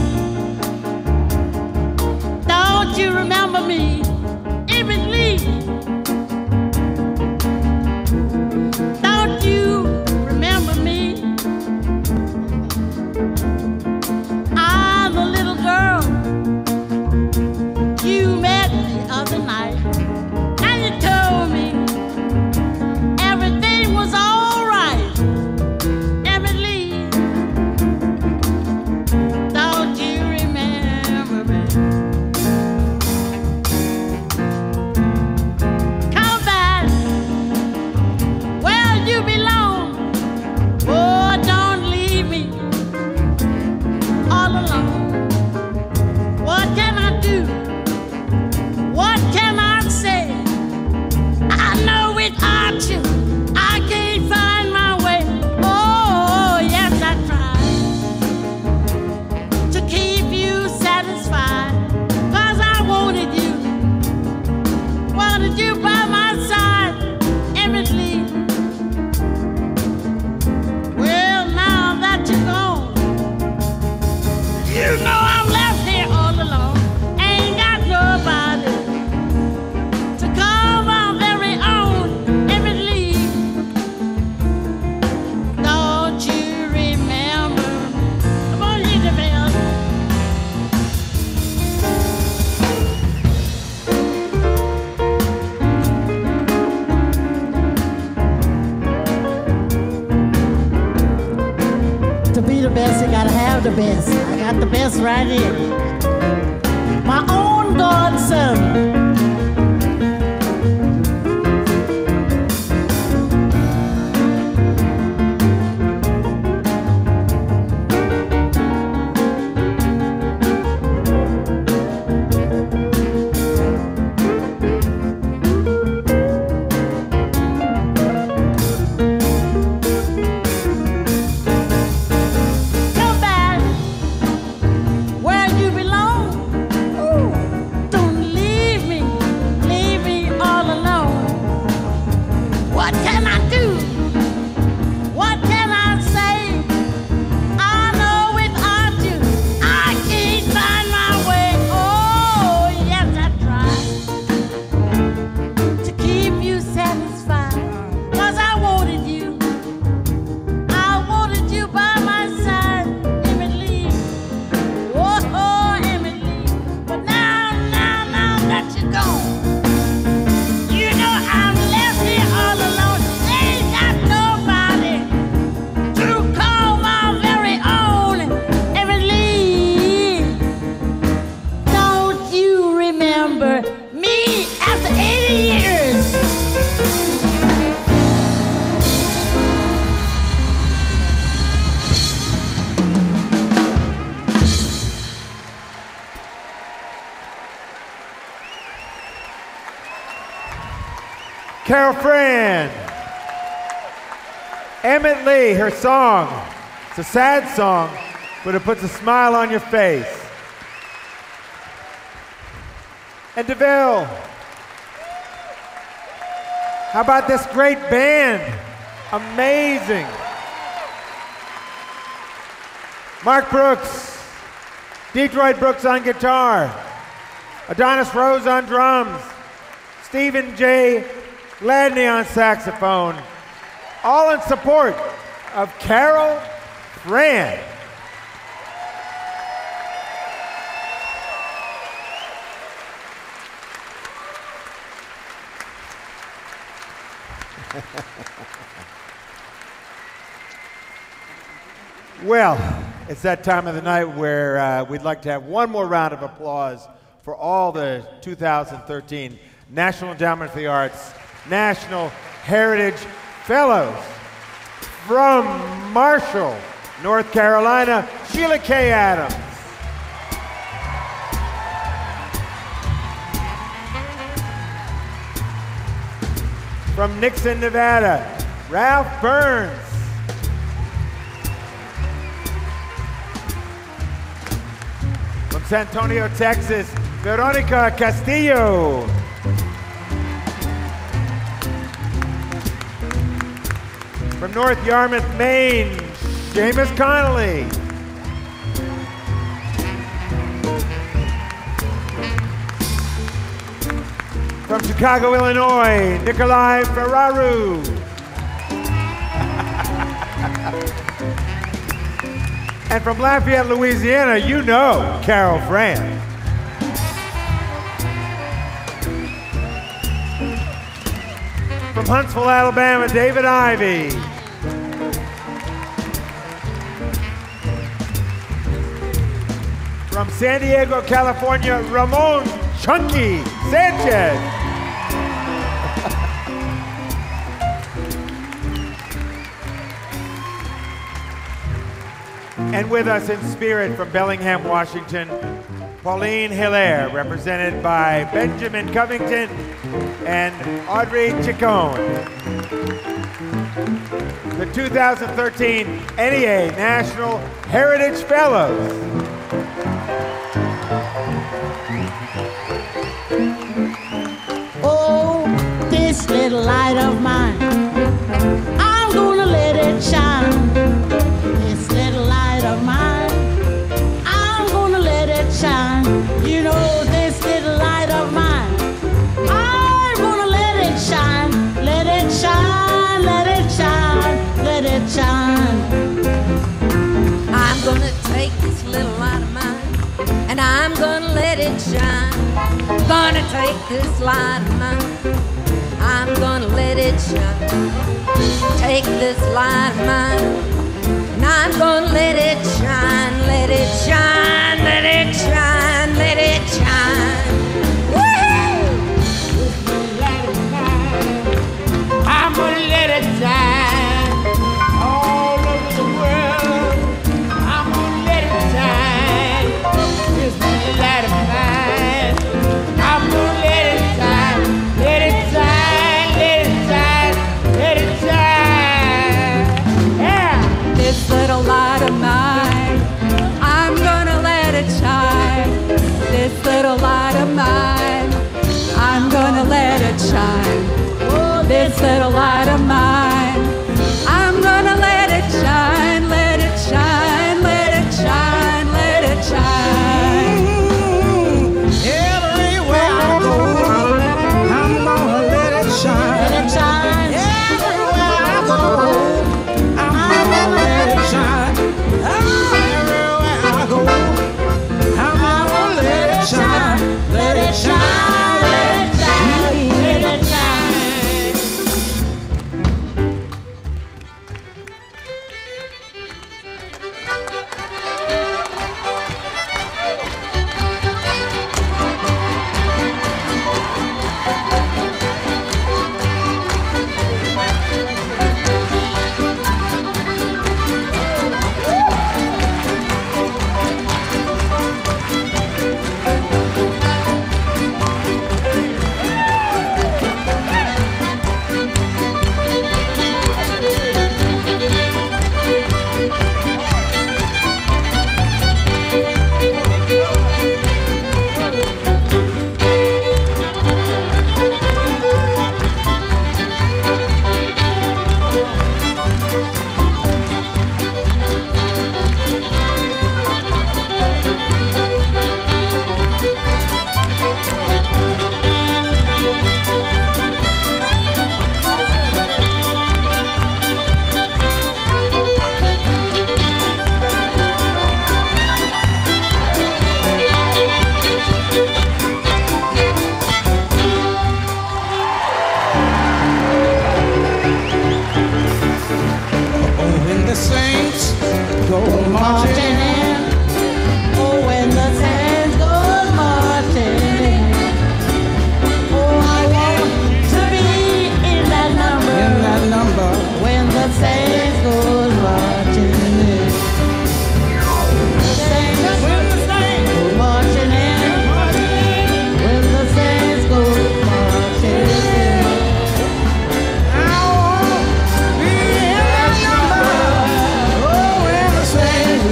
don't you remember me? Emily, don't you remember me? I'm the little girl you met the other night, and you told me everything was all right. Emily, don't you remember me? Come back where you belong. Oh, don't leave me all alone. What can I do? What can I say? I know without you, I can't find my way. Oh, yes, I tried to keep you satisfied, 'cause I wanted you by my side, Emily. Well, now that you're gone, you know I'm left here all alone. Ain't got nobody to call my very own, Emily. Don't you remember? Come on, hit the bell. To be the best, you gotta have the best. I got the best right here. My own godson. Come back where you belong. Ooh, don't leave me all alone. What can I do? What can I say? I know without you, I can't find my way. Oh, yes, I tried to keep you satisfied, 'cause I wanted you. I wanted you by my side, Emily. Oh, Emily. But now that you're gone, you know I'm left here all alone. Ain't got nobody to call my very own, Emily. Don't you remember me after 80 years? Carol Fran. Emmett Lee, her song. It's a sad song, but it puts a smile on your face. And DeVille. How about this great band? Amazing. Mark Brooks, Detroit Brooks on guitar, Adonis Rose on drums, Stephen J. Gladney on saxophone, all in support of Carol Fran. Well, it's that time of the night where we'd like to have one more round of applause for all the 2013 National Endowment for the Arts National Heritage Fellows. From Marshall, North Carolina, Sheila Kay Adams. From Nixon, Nevada, Ralph Burns. San Antonio, Texas, Verónica Castillo. From North Yarmouth, Maine, Séamus Connolly. From Chicago, Illinois, Nicolae Feraru. And from Lafayette, Louisiana, you know Carol Fran. From Huntsville, Alabama, David Ivey. From San Diego, California, Ramón Chunky Sánchez. And with us in spirit from Bellingham, Washington, Pauline Hillaire, represented by Benjamin Covington and Audrey Chicano. The 2013 NEA National Heritage Fellows. Oh, this little light of mine, I'm gonna let it shine. This little light of mine, I'm gonna let it shine. You know, this little light of mine, I'm gonna let it shine. Let it shine, let it shine, let it shine. I'm gonna take this little light of mine, and I'm gonna let it shine. Gonna take this light of mine, I'm gonna let it shine. Take this light of mine, and I'm gonna let it shine, let it shine, let it shine, let it shine. Woo-hoo! This light of mine, I'm gonna let it shine all over the world. I'm gonna let it shine. This light of mine, I'm gonna let it shine, let it shine, let it shine, let it shine. Yeah. This little light of mine, I'm gonna let it shine. This little light of mine, I'm gonna let it shine. Oh, this little light of mine, I'm gonna let it shine, let it shine, let it shine, let it shine. Everywhere I go, I'm gonna let it shine. Let it shine. Everywhere I go, I'm gonna let it shine. Everywhere I go, I'm gonna let it shine. Let it shine, let it shine, let it shine.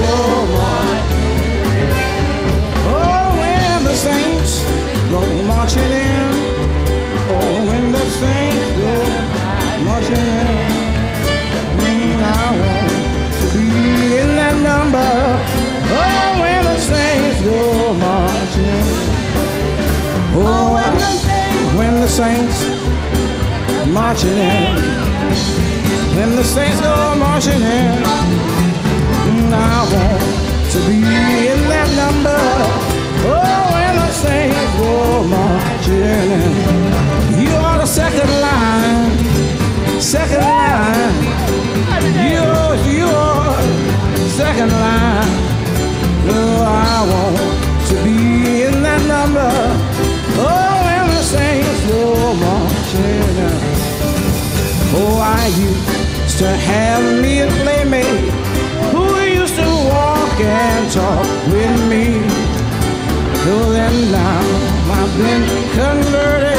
Oh, marching in. When the saints go marching in, I want to be in that number. Oh, when the saints go marching in. You are the second line, second line. You are second line. Oh, I want to be in that number. Oh, when the saints go marching in. Oh, I used to have me a playmate who used to walk and talk with me. Oh, then now I've been converted.